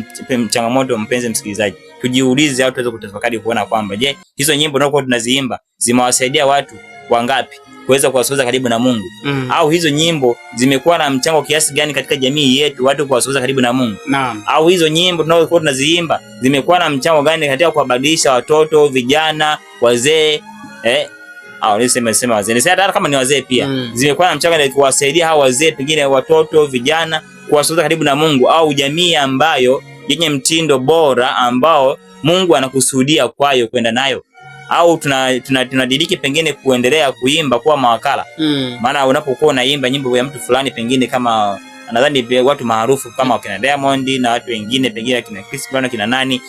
changamoto mpenzi msikilizaji, tujiulize au tuweze kutafakari kuona kwamba je, hizo nyimbo tunakuwa tunaziimba zimewasaidia watu wangapi kuweza kuwasogeza karibu na Mungu? Au hizo nyimbo zimekuwa na mchango kiasi gani katika jamii yetu watu kuwasogeza karibu na Mungu? Naam. Au hizo nyimbo tunazokuwa tunaziimba zimekuwa na mchango gani katika kuwabadilisha watoto, vijana, wazee, au nisema wazee. Hata kama ni wazee pia, zimekuwa na mchango kuwasaidia hao wazee, pengine watoto, vijana kuwasogeza karibu na Mungu, au jamii ambayo yenye mtindo bora ambao Mungu anakusudia kwayo kwenda nayo? Au tunadiriki pengine kuendelea kuimba kuwa mawakala? Maana unapokuwa unaimba nyimbo ya mtu fulani, pengine kama nadhani watu maarufu kama wakina Diamond na watu wengine, pengine kina Chris Brown, kina nani,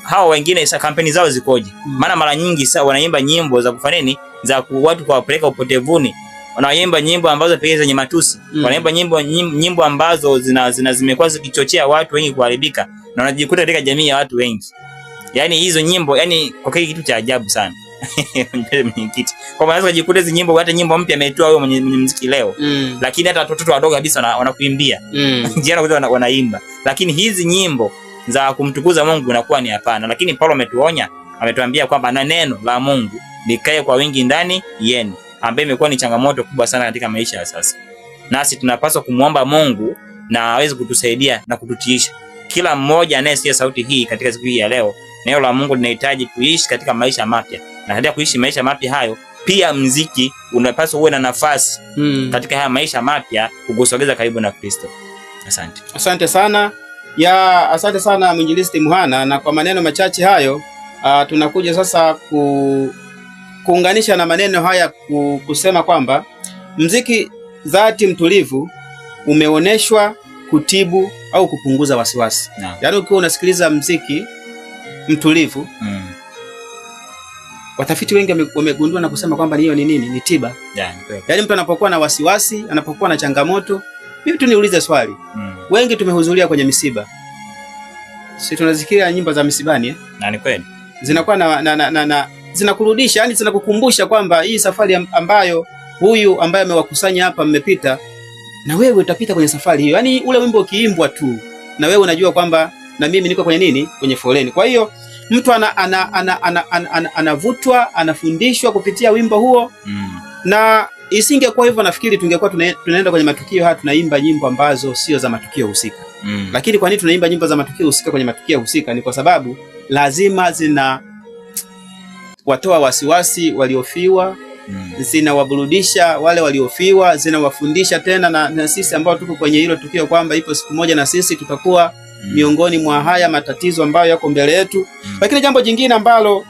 hao wengine kampeni zao zikoje? Maana mara nyingi sasa wanaimba nyimbo za kufanya nini, za watu kuwapeleka upotevuni. Wanaimba nyimbo ambazo pekee zenye matusi. Wanaimba nyimbo ambazo zimekuwa zikichochea watu wengi kuharibika na wanajikuta katika jamii ya watu wengi. Yaani hizo nyimbo, yani kwa kweli kitu cha ajabu sana. Mwenyekiti. Kwa maana unajikuta hizo nyimbo, hata nyimbo mpya ametoa huyo mwenye muziki leo. Lakini hata watoto wadogo kabisa wanakuimbia. Jana wanaimba. Lakini hizi nyimbo za kumtukuza Mungu inakuwa ni hapana. Lakini Paulo ametuonya, ametuambia kwamba na neno la Mungu likae kwa wingi ndani yenu, ambaye imekuwa ni changamoto kubwa sana katika maisha ya sasa. Nasi tunapaswa kumuomba Mungu na aweze kutusaidia na kututiisha. Kila mmoja anayesikia sauti hii katika siku hii ya leo, neno la Mungu linahitaji kuishi katika maisha mapya. Na katika kuishi maisha mapya hayo, pia muziki unapaswa uwe na nafasi katika haya maisha mapya kukusogeza karibu na Kristo. Asante. Asante sana. Asante sana Mwinjilisti Muhana, na kwa maneno machache hayo tunakuja sasa kuunganisha na maneno haya kusema kwamba muziki dhati mtulivu umeoneshwa kutibu au kupunguza wasiwasi. Yaani ukiwa unasikiliza muziki mtulivu, watafiti wengi wamegundua na kusema kwamba hiyo ni nini? Ni tiba. Yaani mtu anapokuwa na wasiwasi, anapokuwa na changamoto, mimi tu niulize swali. Wengi tumehudhuria kwenye misiba. Sisi tunasikia nyimbo za misibani Na ni kweli. Zinakuwa na zinakurudisha, yani zinakukumbusha kwamba hii safari ambayo huyu ambaye amewakusanya hapa mmepita, na wewe utapita kwenye safari hiyo. Yani ule wimbo ukiimbwa tu, na wewe unajua kwamba na mimi niko kwenye nini? Kwenye foleni. Kwa hiyo mtu anavutwa, anafundishwa kupitia wimbo huo. Na isingekuwa hivyo, nafikiri tungekuwa tunaenda kwenye matukio haya tunaimba nyimbo ambazo sio za matukio husika. Lakini kwa nini tunaimba nyimbo za matukio husika kwenye matukio husika? Ni kwa sababu lazima zina watoa wasiwasi waliofiwa, zinawaburudisha wale waliofiwa, zinawafundisha tena na sisi ambao tuko kwenye hilo tukio kwamba ipo siku moja na sisi tutakuwa miongoni mwa haya matatizo ambayo yako mbele yetu. Lakini jambo jingine ambalo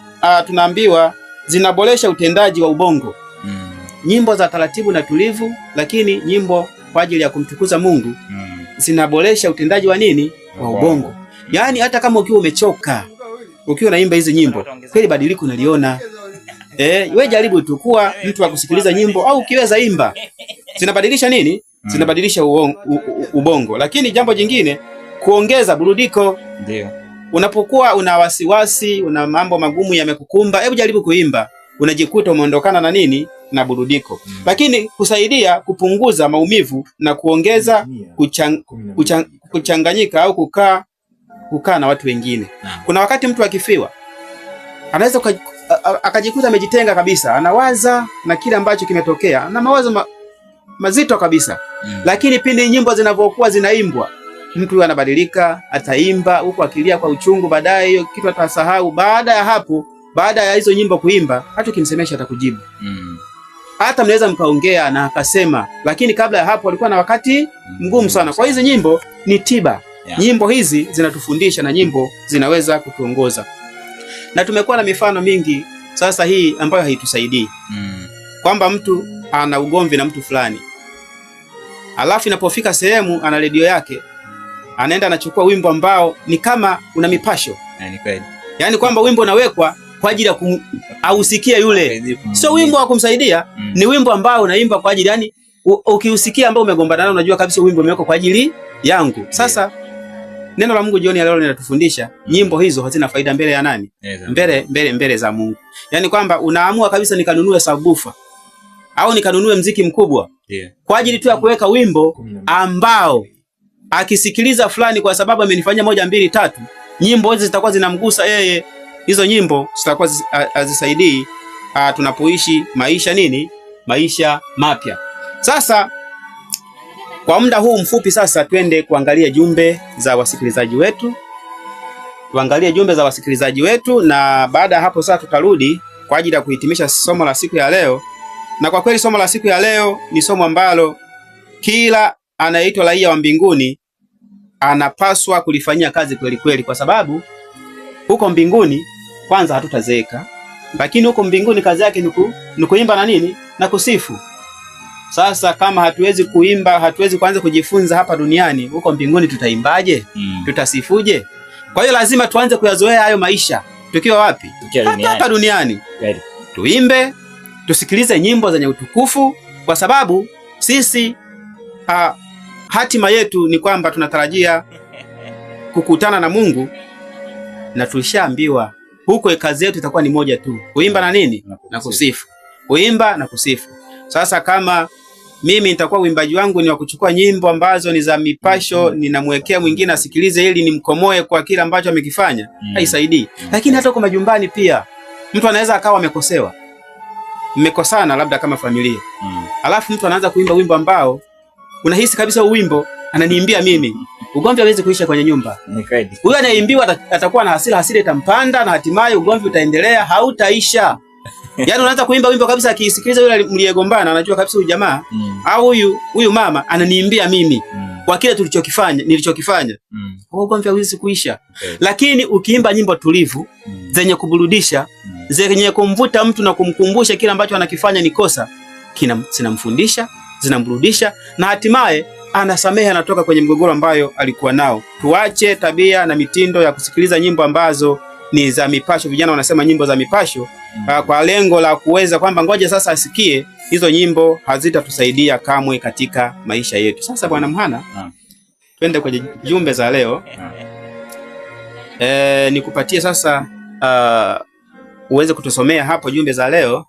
tunaambiwa, zinaboresha utendaji wa ubongo. Nyimbo za taratibu na tulivu, lakini nyimbo kwa ajili ya kumtukuza Mungu zinaboresha utendaji wa nini? Wa ubongo. Yaani hata kama ukiwa umechoka, ukiwa unaimba hizi nyimbo, kweli badiliko unaliona. Wewe jaribu tu kuwa mtu wa kusikiliza nyimbo, au ukiweza imba. Zinabadilisha nini? Zinabadilisha ubongo. Lakini jambo jingine, kuongeza burudiko. Ndio. Unapokuwa una wasiwasi, una mambo magumu yamekukumba, hebu jaribu kuimba. Unajikuta umeondokana na nini? Na burudiko. Lakini kusaidia kupunguza maumivu na kuongeza kuchanganyika au kukaa na watu wengine. Kuna wakati mtu akifiwa anaweza akajikuta amejitenga kabisa, anawaza na kile ambacho kimetokea, na mawazo mazito kabisa. Lakini pindi nyimbo zinavyokuwa zinaimbwa, mtu anabadilika, ataimba huko akilia kwa uchungu, baadaye hiyo kitu atasahau. Baada ya hapo, baada ya hizo nyimbo kuimba, hata ukimsemesha atakujibu. Hata mnaweza mkaongea na akasema, lakini kabla ya hapo alikuwa na wakati mgumu sana. Kwa hizi nyimbo ni tiba. Nyimbo hizi zinatufundisha na nyimbo zinaweza kutuongoza. Na tumekuwa na mifano mingi sasa hii ambayo haitusaidii. Kwamba mtu ana ugomvi na mtu fulani, alafu inapofika sehemu ana redio yake, anaenda anachukua wimbo ambao ni kama una mipasho. Yaani kwamba wimbo unawekwa kwa ajili ya ausikie yule. Sio wimbo wa kumsaidia, ni wimbo ambao unaimba kwa ajili, yani ukiusikia ambao umegombana nao unajua kabisa wimbo umewekwa kwa ajili yangu. Sasa neno la Mungu jioni ya leo linatufundisha nyimbo hizo hazina faida mbele ya nani? Mbele za Mungu. Yaani kwamba unaamua kabisa nikanunue subwoofer au nikanunue mziki mkubwa kwa ajili tu ya kuweka wimbo ambao akisikiliza fulani kwa sababu amenifanyia 1 2 3, nyimbo hizi zitakuwa zinamgusa yeye. Hizo nyimbo zitakuwa hazisaidii tunapoishi maisha nini? maisha mapya. Sasa kwa muda huu mfupi sasa twende kuangalia jumbe za wasikilizaji wetu. Tuangalie jumbe za wasikilizaji wetu, na baada ya hapo sasa tutarudi kwa ajili ya kuhitimisha somo la siku ya leo. Na kwa kweli somo la siku ya leo ni somo ambalo kila anayeitwa raia wa mbinguni anapaswa kulifanyia kazi kweli kweli, kwa sababu huko mbinguni kwanza hatutazeeka, lakini huko mbinguni kazi yake ni kuimba na nini? Na kusifu. Sasa kama hatuwezi kuimba, hatuwezi kuanza kujifunza hapa duniani, huko mbinguni tutaimbaje? Tutasifuje? Kwa hiyo lazima tuanze kuyazoea hayo maisha tukiwa wapi? Hapa duniani. Tuimbe, tusikilize nyimbo zenye utukufu, kwa sababu sisi hatima yetu ni kwamba tunatarajia kukutana na Mungu, na tulishaambiwa huko kazi yetu itakuwa ni moja tu, kuimba na nini? Na kusifu. Kuimba na kusifu. Sasa kama mimi nitakuwa uimbaji wangu ni wa kuchukua nyimbo ambazo ni za mipasho, ninamwekea mwingine asikilize ili nimkomoe kwa kile ambacho amekifanya, haisaidii. Lakini hata kwa majumbani pia mtu anaweza akawa amekosewa, mmekosana labda kama familia, alafu mtu anaanza kuimba wimbo ambao unahisi kabisa wimbo ananiimbia mimi, ugomvi hawezi kuisha kwenye nyumba. Huyo anayeimbiwa atakuwa na hasira itampanda, na hatimaye ugomvi utaendelea, hautaisha. Yaani unaanza kuimba wimbo kabisa, akisikiliza yule mliyegombana anajua kabisa huyu jamaa au huyu mama ananiimbia mimi kwa kile nilichokifanya. Ugomvi hauwezi kuisha. Lakini ukiimba nyimbo tulivu zenye kuburudisha, zenye kumvuta mtu na kumkumbusha kile ambacho anakifanya ni kosa, zinamfundisha, zinamburudisha, na hatimaye anasamehe, anatoka kwenye mgogoro ambayo alikuwa nao. Tuache tabia na mitindo ya kusikiliza nyimbo ambazo ni za mipasho. Vijana wanasema nyimbo za mipasho, kwa lengo la kuweza kwamba ngoja sasa asikie. Hizo nyimbo hazitatusaidia kamwe katika maisha yetu. Sasa Bwana Mhana, twende kwenye jumbe za leo. Nikupatie sasa uweze kutusomea hapo jumbe za leo.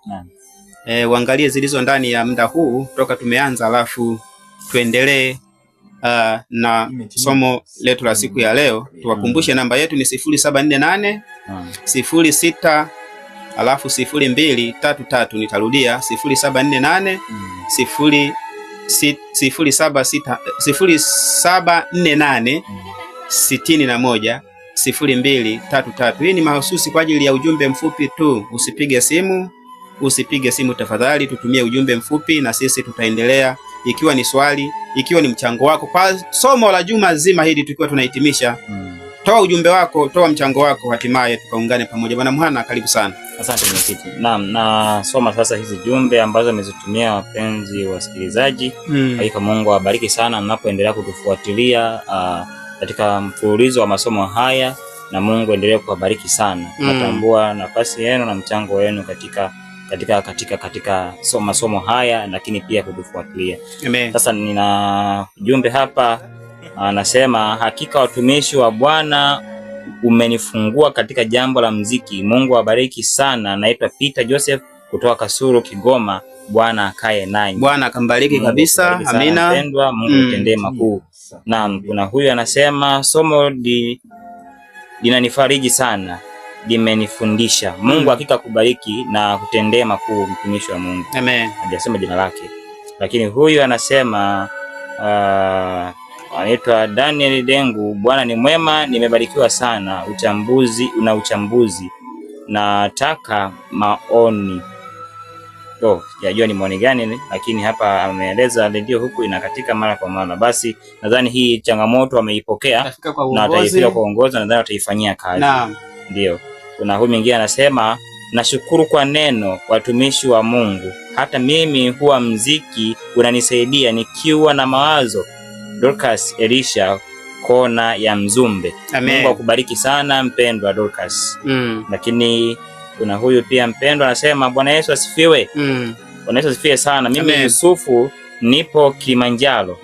Uangalie zilizo ndani ya muda huu toka tumeanza, alafu tuendelee na somo letu la siku ya leo. Tuwakumbushe namba yetu ni 0748 06 alafu 0233. Nitarudia 0748 0748 61 0233. Hii ni mahususi kwa ajili ya ujumbe mfupi tu. Usipige simu tafadhali, tutumie ujumbe mfupi na sisi tutaendelea, ikiwa ni swali, ikiwa ni mchango wako kwa somo la juma zima hili tukiwa tunahitimisha. Toa ujumbe wako, toa mchango wako, hatimaye tukaungane pamoja. Bwana Mhana, karibu sana. Asante mwenyekiti. Naam, na soma sasa hizi jumbe ambazo amezitumia wapenzi wasikilizaji. Hakika Mungu awabariki sana mnapoendelea kutufuatilia katika mfululizo wa masomo haya, na Mungu endelee kuwabariki sana. Natambua nafasi yenu na mchango wenu katika masomo haya, lakini pia kutufuatilia. Amen. Sasa nina jumbe hapa, anasema hakika watumishi wa Bwana umenifungua katika jambo la muziki. Mungu awabariki sana. Naitwa Peter Joseph kutoka Kasulu, Kigoma. Bwana akae nanyi. Bwana akambariki kabisa. Amina. Mpendwa, Mungu utendee makuu. Naam, kuna huyu anasema somo linanifariji sana, limenifundisha. Mungu hakika kubariki na kutendea makuu mtumishi wa Mungu. Amen. Hajasema jina lake. Lakini huyu anasema anaitwa Daniel Dengu. Bwana ni mwema, nimebarikiwa sana. Uchambuzi. Nataka maoni. Sijajua ni maoni gani, lakini hapa ameeleza redio huku inakatika mara kwa mara. Basi nadhani hii changamoto ameipokea na ataifika kwa uongozi, na nadhani ataifanyia kazi. Naam. Ndio. Kuna huyu mwingine anasema nashukuru kwa neno, watumishi wa Mungu. Hata mimi huwa mziki unanisaidia nikiwa na mawazo. Dorcas Elisha, kona ya Mzumbe. Amen. Mungu akubariki sana mpendwa Dorcas. Lakini kuna huyu pia mpendwa anasema Bwana Yesu asifiwe. Bwana Yesu asifiwe sana. Mimi Yusufu nipo Kilimanjaro.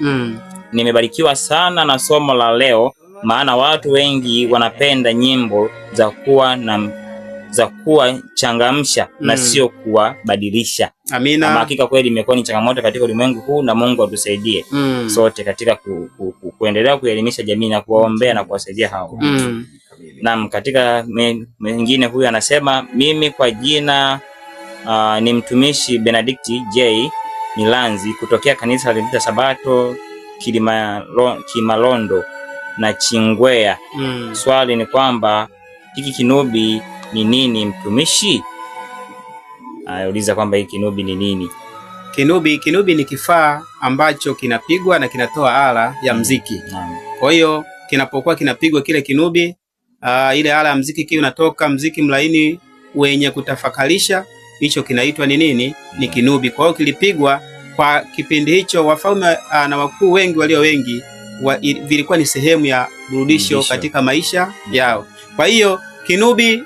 Nimebarikiwa sana na somo la leo, maana watu wengi wanapenda nyimbo za kuwa changamsha na sio kuwabadilisha. Amina. Hakika kweli imekuwa ni changamoto katika ulimwengu huu, na Mungu atusaidie sote katika kuendelea kuelimisha jamii na kuwaombea na kuwasaidia hao. Naam, katika mengine huyu anasema mimi kwa jina ni mtumishi Benedikti J Milanzi kutokea kanisa la Sabato Kimalondo na Chingwea. Swali ni kwamba hiki kinubi ni nini mtumishi? Uliza kwamba hiki kinubi ni nini? Kinubi ni kifaa ambacho kinapigwa na kinatoa ala ya mziki. Kwa hiyo kinapokuwa kinapigwa kile kinubi, ile ala ya mziki kiyo unatoka mziki mlaini wenye kutafakarisha, hicho kinaitwa ni nini? Ni kinubi. Kwa hiyo kilipigwa kwa kipindi hicho, wafalme na wakuu wengi walio wengi vilikuwa ni sehemu ya burudisho katika maisha yao. Kwa hiyo kinubi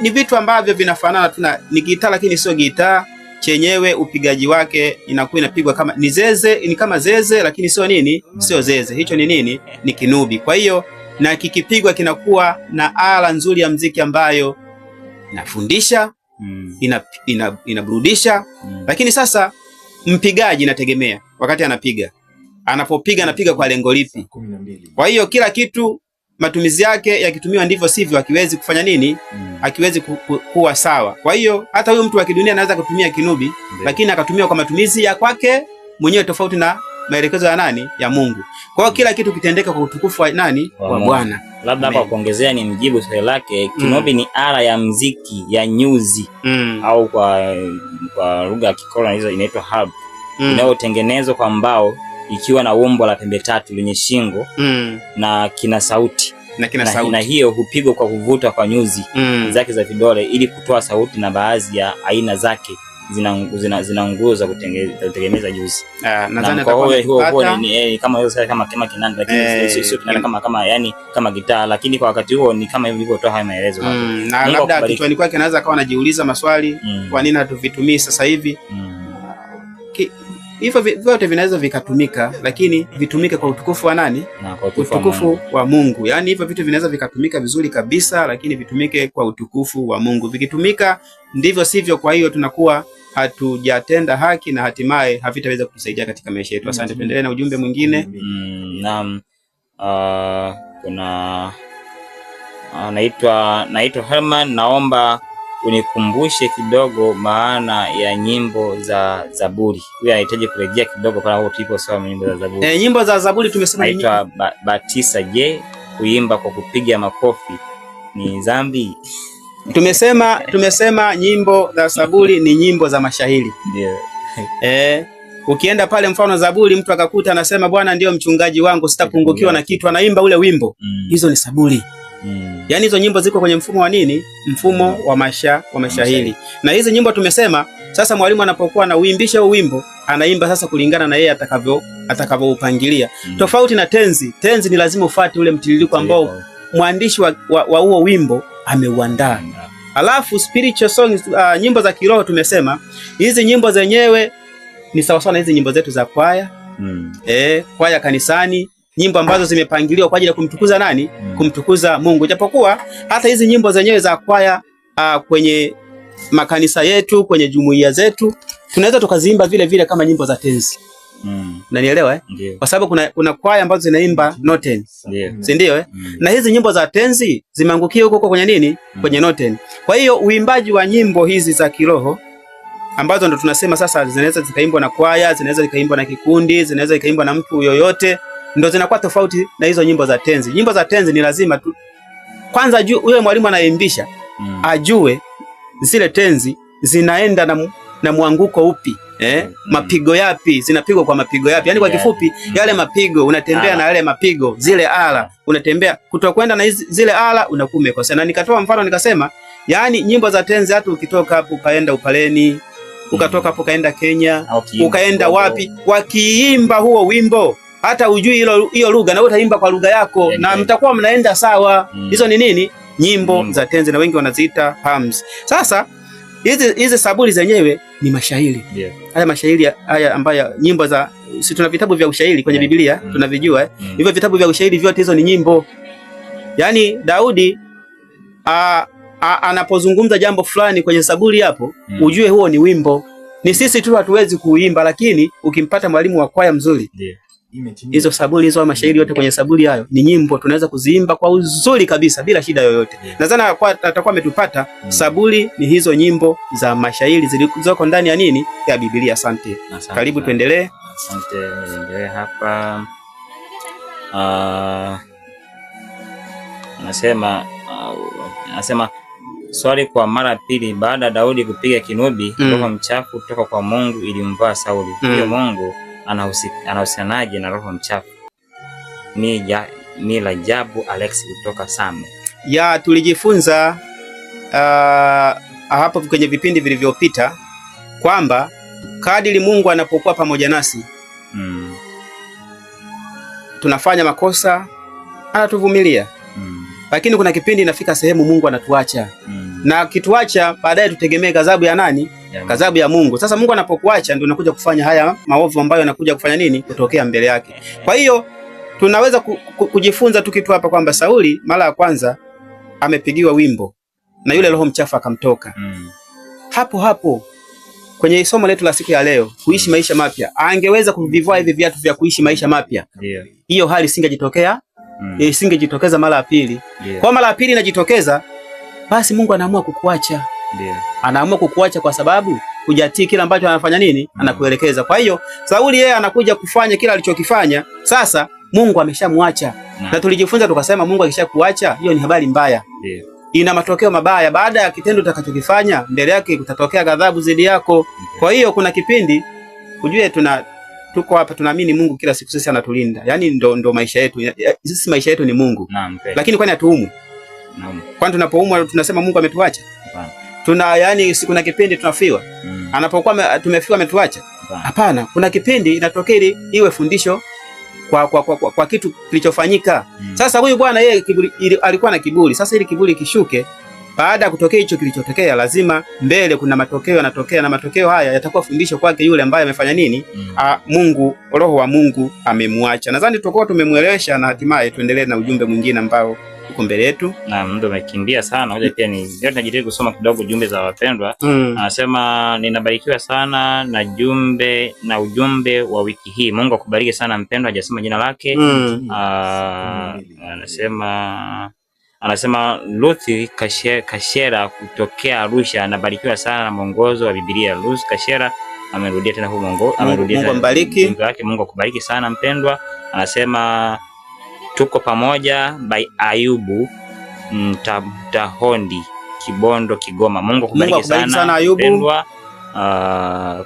ni vitu ambavyo vinafanana tu ni gitaa, lakini sio gitaa chenyewe. Upigaji wake inakuwa inapigwa kama ni zeze, ni kama zeze lakini sio nini? Sio zeze. Hicho ni nini? Ni kinubi. Kwa hiyo na kikipigwa kinakuwa na ala nzuri ya mziki ambayo inafundisha, inaburudisha. Lakini sasa mpigaji inategemea wakati anapopiga anapiga kwa lengo lipi. Kwa hiyo kila kitu matumizi yake yakitumiwa ndivyo sivyo akiwezi kufanya nini? Akiwezi kuwa sawa. Kwa hiyo hata huyo mtu wa kidunia anaweza kutumia kinubi, lakini akatumia kwa matumizi ya kwake mwenyewe tofauti na maelekezo ya nani? Ya Mungu. Kwa hiyo kila kitu kitendeka kwa utukufu wa nani? Wa Bwana. Labda hapa kuongezea ni mjibu swali lake, kinubi ni ala ya mziki ya nyuzi au kwa lugha ya Kikoloni inaitwa harp, inayotengenezwa kwa mbao ikiwa na umbo la pembe tatu lenye shingo na kina sauti. Na hiyo hupigwa kwa kuvuta kwa nyuzi zake za vidole ili kutoa sauti, na baadhi ya aina zake zina nguzo za kutengeneza nyuzi. Nadhani huo ni kama hiyo kama kinanda, lakini sio kinanda kama yani kama gitaa, lakini kwa wakati huo ni kama hivyo toa haya maelezo hapo. Na labda kichwani kwake anaweza akawa anajiuliza maswali, kwa nini hatuvitumii sasa hivi? Hivyo vyote vinaweza vikatumika, lakini vitumike kwa utukufu wa nani? Kwa utukufu wa Mungu. Yaani hivyo vitu vinaweza vikatumika vizuri kabisa, lakini vitumike kwa utukufu wa Mungu. Vikitumika ndivyo sivyo, kwa hiyo tunakuwa hatujatenda haki na hatimaye havitaweza kutusaidia katika maisha yetu. Asante. Tuendelee na ujumbe mwingine. Naam. Kuna naitwa Herman, naomba unikumbushe kidogo maana ya nyimbo za Zaburi. Huyu anahitaji kurejea kidogo pale hapo tuliposoma nyimbo za Zaburi. Nyimbo za Zaburi tumesema naitwa Batisa. Je, kuimba kwa kupiga makofi ni dhambi? Tumesema nyimbo za Zaburi ni nyimbo za mashairi. Ndio. Ukienda pale mfano Zaburi, mtu akakuta anasema Bwana ndio mchungaji wangu, sitapungukiwa na kitu, anaimba ule wimbo. Hizo ni Zaburi. Yaani hizo nyimbo ziko kwenye mfumo wa nini? Mfumo wa mashairi. Na hizi nyimbo tumesema sasa mwalimu anapokuwa na uimbisha huo wimbo, anaimba sasa kulingana na yeye atakavyoupangilia. Tofauti na tenzi. Tenzi ni lazima ufuate ule mtiririko ambao mwandishi wa huo wimbo ameuandaa. Alafu spiritual songs, nyimbo za kiroho tumesema hizi nyimbo zenyewe ni sawa sawa na hizi nyimbo zetu za kwaya. Kwaya kanisani, nyimbo ambazo zimepangiliwa kwa ajili ya kumtukuza nani? Kumtukuza Mungu. Japokuwa hata hizi nyimbo zenyewe za kwaya kwenye makanisa yetu, kwenye jumuiya zetu, tunaweza tukaziimba vile vile kama nyimbo za tenzi. Unanielewa Kwa sababu kuna kwaya ambazo zinaimba noten. Si ndio Na hizi nyimbo za tenzi zimeangukia huko kwenye nini? Kwenye noten. Kwa hiyo uimbaji wa nyimbo hizi za kiroho ambazo ndo tunasema sasa zinaweza zikaimbwa na kwaya, zinaweza zikaimbwa na kikundi, zinaweza zikaimbwa na mtu yoyote, ndo zinakuwa tofauti na hizo nyimbo za tenzi. Nyimbo za tenzi ni lazima tu kwanza yule mwalimu anayeimbisha ajue zile tenzi zinaenda na mwanguko upi, mapigo yapi, zinapigwa kwa mapigo yapi. Yaani kwa kifupi yale mapigo unatembea na yale mapigo, zile ala unatembea, kutokwenda na zile ala unakuwa umekosea. Na nikatoa mfano nikasema, yaani nyimbo za tenzi hata ukitoka hapo ukaenda Upaleni, ukatoka hapo ukaenda Kenya, ukaenda wapi, wakiimba huo wimbo hata ujui hiyo lugha na wewe utaimba kwa lugha yako na mtakuwa mnaenda sawa. Hizo ni nini? Nyimbo za tenzi, na wengi wanaziita hymns. Sasa hizi Zaburi zenyewe ni mashairi. Haya mashairi haya ambayo nyimbo za si tuna vitabu vya ushairi kwenye Biblia tunavijua. Hivyo vitabu vya ushairi vyote hizo ni nyimbo. Yaani Daudi anapozungumza jambo fulani kwenye Zaburi hapo, ujue huo ni wimbo. Ni sisi tu hatuwezi kuimba, lakini ukimpata mwalimu wa kwaya mzuri Hizo saburi hizo mashairi yote kwenye saburi hayo ni nyimbo tunaweza kuziimba kwa uzuri kabisa bila shida yoyote. Nadhani atakuwa ametupata. Saburi ni hizo nyimbo za mashairi zilizoko ndani ya nini? Ya Biblia. Asante. Karibu tuendelee. Asante, niendelee hapa. Anasema swali kwa mara pili, baada ya Daudi kupiga kinubi, roho mchafu kutoka kwa Mungu ilimvaa Sauli. Huyo Mungu anahusianaje na roho mchafu? Ni Rajabu Alex kutoka Same. Ya tulijifunza hapo kwenye vipindi vilivyopita kwamba kadiri Mungu anapokuwa pamoja nasi tunafanya makosa, anatuvumilia. Lakini kuna kipindi inafika sehemu Mungu anatuacha. Na kituacha baadaye tutegemee ghadhabu ya nani? Ghadhabu ya Mungu. Sasa Mungu anapokuacha ndio unakuja kufanya haya maovu ambayo yanakuja kufanya nini? Kutokea mbele yake. Kwa hiyo tunaweza kujifunza tu kitu hapa kwamba Sauli mara ya kwanza amepigiwa wimbo na yule roho mchafu akamtoka. Hapo hapo kwenye somo letu la siku ya leo, kuishi maisha mapya, angeweza kuvivua hivi viatu vya kuishi maisha mapya. Hiyo hali isingejitokea, isingejitokeza mara ya pili. Kwa mara ya pili inajitokeza, basi Mungu anaamua kukuacha. Anaamua kukuacha kwa sababu hujatii kila ambacho anafanya nini? Anakuelekeza. Kwa hiyo Sauli yeye anakuja kufanya kila alichokifanya. Sasa Mungu ameshamwacha. Na tulijifunza tukasema Mungu akishakuacha, hiyo ni habari mbaya. Ina matokeo mabaya. Baada ya kitendo utakachokifanya, mbele yake kutatokea ghadhabu zidi yako. Kwa hiyo kuna kipindi ujue tuko hapa tunaamini Mungu kila siku sisi anatulinda. Yaani ndo maisha yetu. Sisi maisha yetu ni Mungu. Lakini kwani hatuumwi? Kwani tunapoumwa tunasema Mungu ametuacha? Yani kuna kipindi tunafiwa. Anapokuwa tumefiwa ametuacha? Hapana. Kuna kipindi inatokea ili iwe fundisho kwa kitu kilichofanyika. Sasa huyu bwana yeye alikuwa na kiburi. Sasa ili kiburi kishuke, baada ya kutokea hicho kilichotokea, lazima mbele kuna matokeo yanatokea, na matokeo haya yatakuwa fundisho kwake yule ambaye amefanya nini? Mungu, roho wa Mungu amemwacha. Nadhani tutakuwa tumemuelewesha, na hatimaye tuendelee na ujumbe mwingine ambao uko mbele yetu. Na muda umekimbia sana. Hoja pia ni leo tunajitahidi kusoma kidogo jumbe za wapendwa. Anasema ninabarikiwa sana na ujumbe wa wiki hii. Mungu akubariki sana mpendwa, hajasema jina lake. Anasema Ruth Kashera kutokea Arusha, anabarikiwa sana na mwongozo wa Biblia. Ruth Kashera amerudia tena huu mwongozo, amerudia tena. Mungu ambariki. Mungu akubariki sana mpendwa. Anasema tuko pamoja by Ayubu Mtahondi, Kibondo, Kigoma. Mungu akubariki sana Ayubu.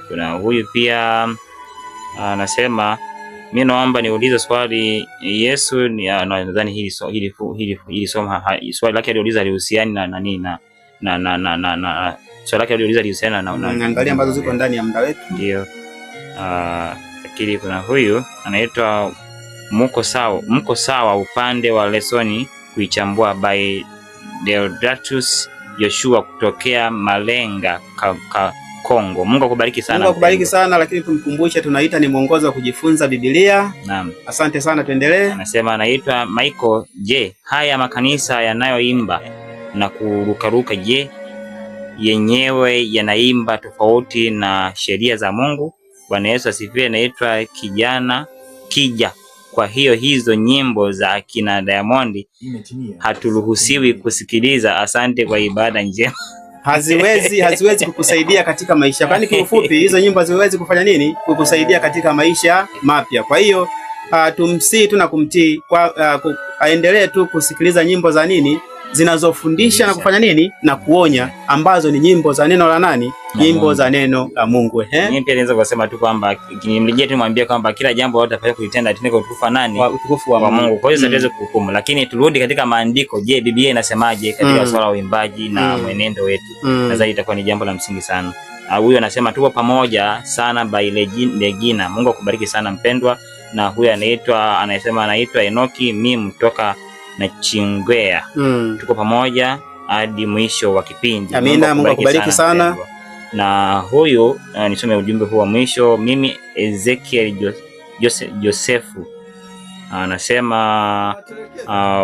Kuna huyu pia anasema mimi naomba niulize swali. Yesu nadhani hili swali lake aliuliza lihusiana na nini na swali lake aliuliza lihusiana na angalia ambazo ziko ndani ya muda wetu. Ndio. Lakini kuna huyu anaitwa Mko sawa upande wa lesoni kuichambua by Deodatus Joshua kutokea Malenga Kongo. Mungu akubariki sana. Mungu akubariki sana, lakini tumkumbushe tunaita ni mwongozo wa kujifunza Biblia. Naam. Asante sana, tuendelee. Anasema anaitwa Michael, je, haya makanisa yanayoimba na kurukaruka, je, yenyewe yanaimba tofauti na sheria za Mungu? Bwana Yesu asifiwe. Anaitwa Kija. Kwa hiyo hizo nyimbo za kina Diamond haturuhusiwi kusikiliza. Asante kwa ibada njema. Haziwezi kukusaidia katika maisha. Kwani kwa ufupi hizo nyimbo haziwezi kufanya nini? Kukusaidia katika maisha mapya. Kwa hiyo tumsii tu na kumtii aendelee tu kusikiliza nyimbo za nini? Zinazofundisha na kufanya nini? Na kuonya, ambazo ni nyimbo za neno la nani? Nyimbo za neno la Mungu. Mimi pia naweza kusema tu kwamba nimlijie tu mwambie kwamba kila jambo wote atafanya kulitenda atende kwa utukufu nani? Kwa utukufu wa Mungu. Kwa hiyo siwezi kuhukumu, lakini turudi katika maandiko. Je, Biblia inasemaje katika swala la uimbaji na mwenendo wetu? Nadhani itakuwa ni jambo la msingi sana. Huyu anasema tuko pamoja sana by Legina. Mungu akubariki sana mpendwa. Na huyu anaitwa Enoki mimi kutoka na Chingwea. Tuko pamoja hadi mwisho wa kipindi. Amina. Mungu akubariki sana. Na huyu nisome ujumbe huu wa mwisho. Mimi Ezekiel Josefu anasema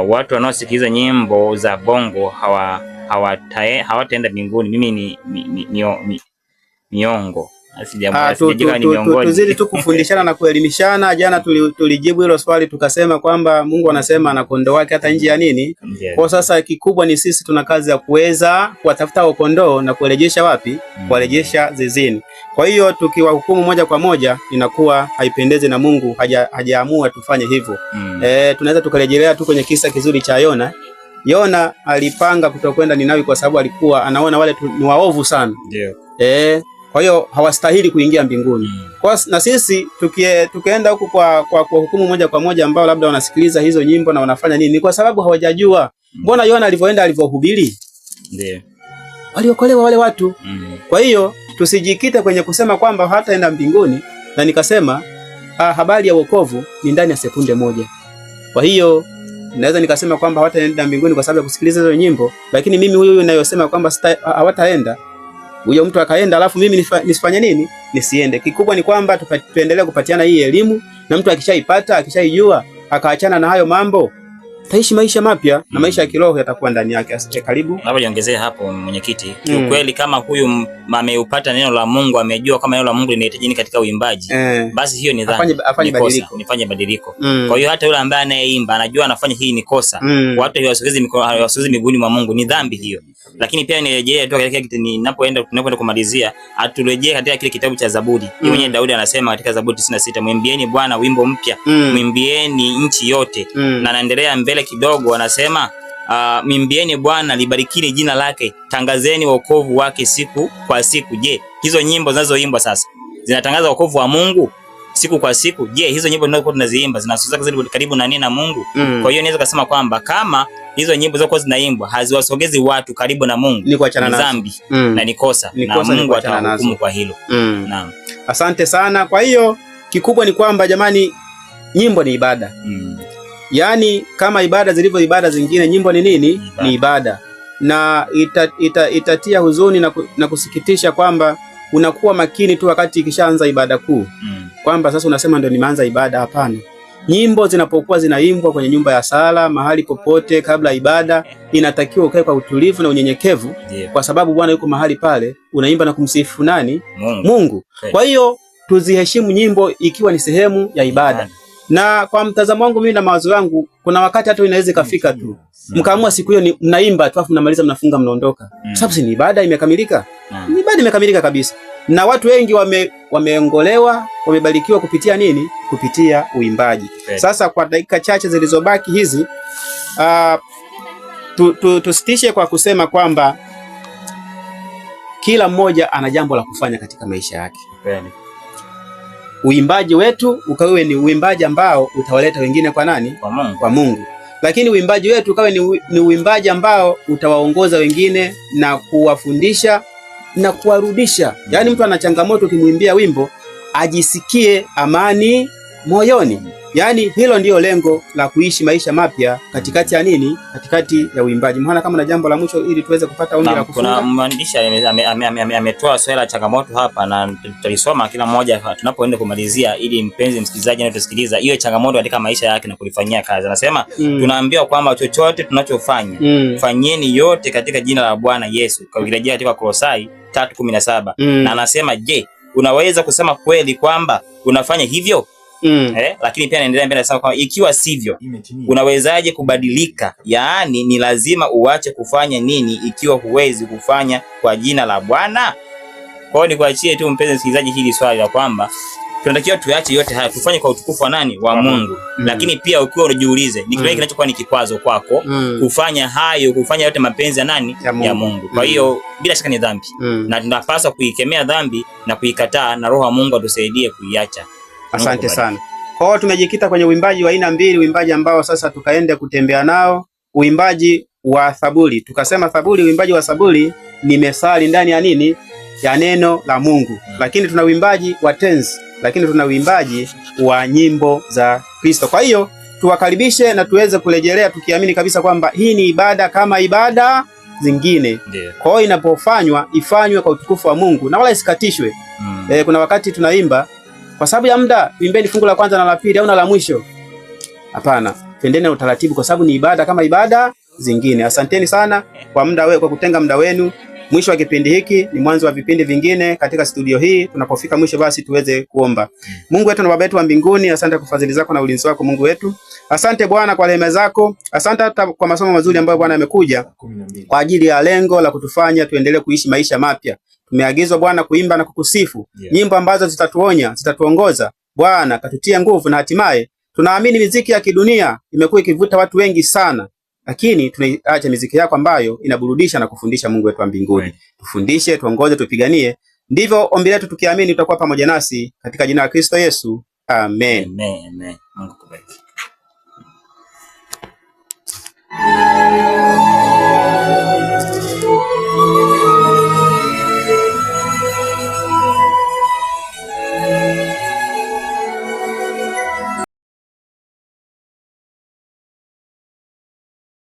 watu wanaosikiliza nyimbo za bongo hawataenda mbinguni. Mimi ni miongo. Tuzidi tu kufundishana na kuelimishana. Jana tulijibu hilo swali tukasema kwamba Mungu anasema ana kondoo wake hata nje ya nini. Kwa sasa kikubwa ni sisi tuna kazi ya kuweza kuwatafuta hao kondoo na kuwarejesha wapi? Kuwarejesha zizini. Kwa hiyo tukiwahukumu moja kwa moja inakuwa haipendezi na Mungu hajaamua tufanye hivyo. Tunaweza tukarejelea tu kwenye kisa kizuri cha Yona. Yona alipanga kutokwenda Ninawi kwa sababu alikuwa anaona wale ni waovu sana. Ndio. Kwa hiyo hawastahili kuingia mbinguni. Kwa na sisi tukienda huku kwa hukumu moja kwa moja ambao labda wanasikiliza hizo nyimbo na wanafanya nini? Kwa sababu hawajajua. Mbona Yona alivyohubiri? Ndio. Waliokolewa wale watu. Kwa hiyo tusijikite kwenye kusema kwamba hataenda mbinguni, na nikasema habari ya wokovu ni ndani ya sekunde moja. Kwa hiyo naweza nikasema kwamba hawataenda mbinguni kwa sababu ya kusikiliza hizo nyimbo, lakini mimi huyu ninayosema kwamba hawataenda, huyo mtu akaenda alafu mimi nisifanye nini? Nisiende. Kikubwa ni kwamba tuendelee kupatiana hii elimu, na mtu akishaipata, akishaijua, akaachana na hayo mambo, taishi maisha mapya na maisha ya kiroho yatakuwa ndani yake. Karibu. Labda niongezee hapo mwenyekiti. Kiukweli kama huyu ameupata neno la Mungu, amejua kama neno la Mungu linahitajika katika uimbaji, basi hiyo ni dhambi. Nifanye badiliko. Kwa hiyo hata yule ambaye anayeimba anajua anafanya hii ni kosa. Watu hawasogezi miguuni mwa Mungu, ni dhambi hiyo. Lakini pia nirejee tu katika kitu tunapoenda kumalizia, aturejee katika kile kitabu cha Zaburi. Yeye mwenyewe Daudi anasema katika Zaburi 96, mwimbieni Bwana wimbo mpya, mwimbieni nchi yote. Na anaendelea mbele kidogo anasema mwimbieni Bwana, libarikini jina lake, tangazeni wokovu wake siku kwa siku. Je, hizo nyimbo zinazoimbwa sasa zinatangaza wokovu wa Mungu siku kwa siku? Je, hizo nyimbo tunazoziimba zinasogeza zaidi karibu na nini na Mungu? Kwa hiyo niweza kusema kwamba kama hizo nyimbo zako zinaimbwa haziwasogezi watu karibu na Mungu, ni dhambi na ni kosa, na Mungu atahukumu kwa hilo. Naam. Asante sana. Kwa hiyo kikubwa ni kwamba jamani, nyimbo ni ibada. Yaani kama ibada zilivyo ibada zingine, nyimbo ni nini? Ni ibada. Na itatia huzuni na kusikitisha kwamba unakuwa makini tu wakati ikishaanza ibada kuu. Kwamba sasa unasema ndio nimeanza ibada. Hapana. Nyimbo zinapokuwa zinaimbwa kwenye nyumba ya sala, mahali popote kabla ibada, inatakiwa ukae kwa utulivu na unyenyekevu, kwa sababu Bwana yuko mahali pale. Unaimba na kumsifu nani? Mungu. Kwa hiyo tuziheshimu nyimbo ikiwa ni sehemu ya ibada. Na kwa mtazamo wangu mimi na mawazo yangu, kuna wakati hata inaweza ikafika tu mkaamua siku hiyo ni mnaimba tu afu mnamaliza mnafunga mnaondoka. Sababu ni ibada imekamilika. Ni ibada imekamilika kabisa. Na watu wengi wameongolewa, wamebarikiwa kupitia nini? Kupitia uimbaji. Sasa kwa dakika chache zilizobaki hizi, tusitishe kwa kusema kwamba kila mmoja ana jambo la kufanya katika maisha yake. Uimbaji wetu ukawe ni uimbaji ambao utawaleta wengine kwa nani? Kwa Mungu. Lakini uimbaji wetu ukawe ni uimbaji ambao utawaongoza wengine na kuwafundisha na kuwarudisha. Yaani mtu ana changamoto, ukimwimbia wimbo ajisikie amani moyoni. Yaani hilo ndio lengo la kuishi maisha mapya katikati ya nini? Katikati ya uimbaji. Maana kama na jambo la mwisho ili tuweze kupata ombi la kufunga. Kuna mwandishi ametoa swala la changamoto hapa, na tutalisoma kila mmoja tunapoenda kumalizia, ili mpenzi msikilizaji anayetusikiliza iwe changamoto katika maisha yake na kulifanyia kazi. Anasema tunaambiwa kwamba chochote tunachofanya fanyeni yote katika jina la Bwana Yesu, kwa kurejea katika Kolosai 3:17. Na anasema je, unaweza kusema kweli kwamba unafanya hivyo? Lakini pia anaendelea mbele anasema kwamba ikiwa sivyo, unawezaje kubadilika? Yaani ni lazima uache kufanya nini ikiwa huwezi kufanya kwa jina la Bwana? Kwa hiyo nikuachie tu mpenzi msikilizaji hili swali la kwamba tunatakiwa tuache yote haya tufanye kwa utukufu wa nani? Wa Mungu. Lakini pia ukiwa unajiulize ni kitu kinachokuwa ni kikwazo kwako kufanya hayo, kufanya yote mapenzi ya nani? Ya Mungu. Kwa hiyo bila shaka ni dhambi. Na tunapaswa kuikemea dhambi na kuikataa, na Roho wa Mungu atusaidie kuiacha. Asante sana. Kwa hiyo tumejikita kwenye uimbaji wa aina mbili, uimbaji ambao sasa tukaende kutembea nao, uimbaji wa Zaburi. Tukasema Zaburi, uimbaji wa Zaburi ni methali ndani ya nini? Ya neno la Mungu. Lakini tuna uimbaji wa tenzi, lakini tuna uimbaji wa nyimbo za Kristo. Kwa hiyo tuwakaribishe na tuweze kurejelea tukiamini kabisa kwamba hii ni ibada kama ibada zingine. Kwa hiyo inapofanywa ifanywe kwa utukufu wa Mungu na wala isikatishwe. Kuna wakati tunaimba kwa sababu ya muda, imbeni fungu la kwanza na la pili au na la mwisho. Hapana, twendeni na utaratibu kwa sababu ni ibada kama ibada zingine. Asanteni sana kwa kutenga muda wenu. Mwisho wa kipindi hiki ni mwanzo wa vipindi vingine katika studio hii. Tunapofika mwisho, basi tuweze kuomba. Mungu wetu na Baba yetu wa mbinguni, asante kwa fadhili zako na ulinzi wako Mungu wetu. Asante Bwana kwa rehema zako. Asante hata kwa masomo mazuri ambayo Bwana yamekuja kwa ajili ya lengo la kutufanya tuendelee kuishi maisha mapya. Tumeagizwa Bwana kuimba na kukusifu nyimbo ambazo zitatuonya, zitatuongoza. Bwana katutia nguvu, na hatimaye tunaamini miziki ya kidunia imekuwa ikivuta watu wengi sana, lakini tunaacha miziki yako ambayo inaburudisha na kufundisha. Mungu wetu wa mbinguni, tufundishe, tuongoze, tupiganie. Ndivyo ombi letu tukiamini utakuwa pamoja nasi katika jina la Kristo Yesu. Amen. Amen. Amen. Mungu kubariki.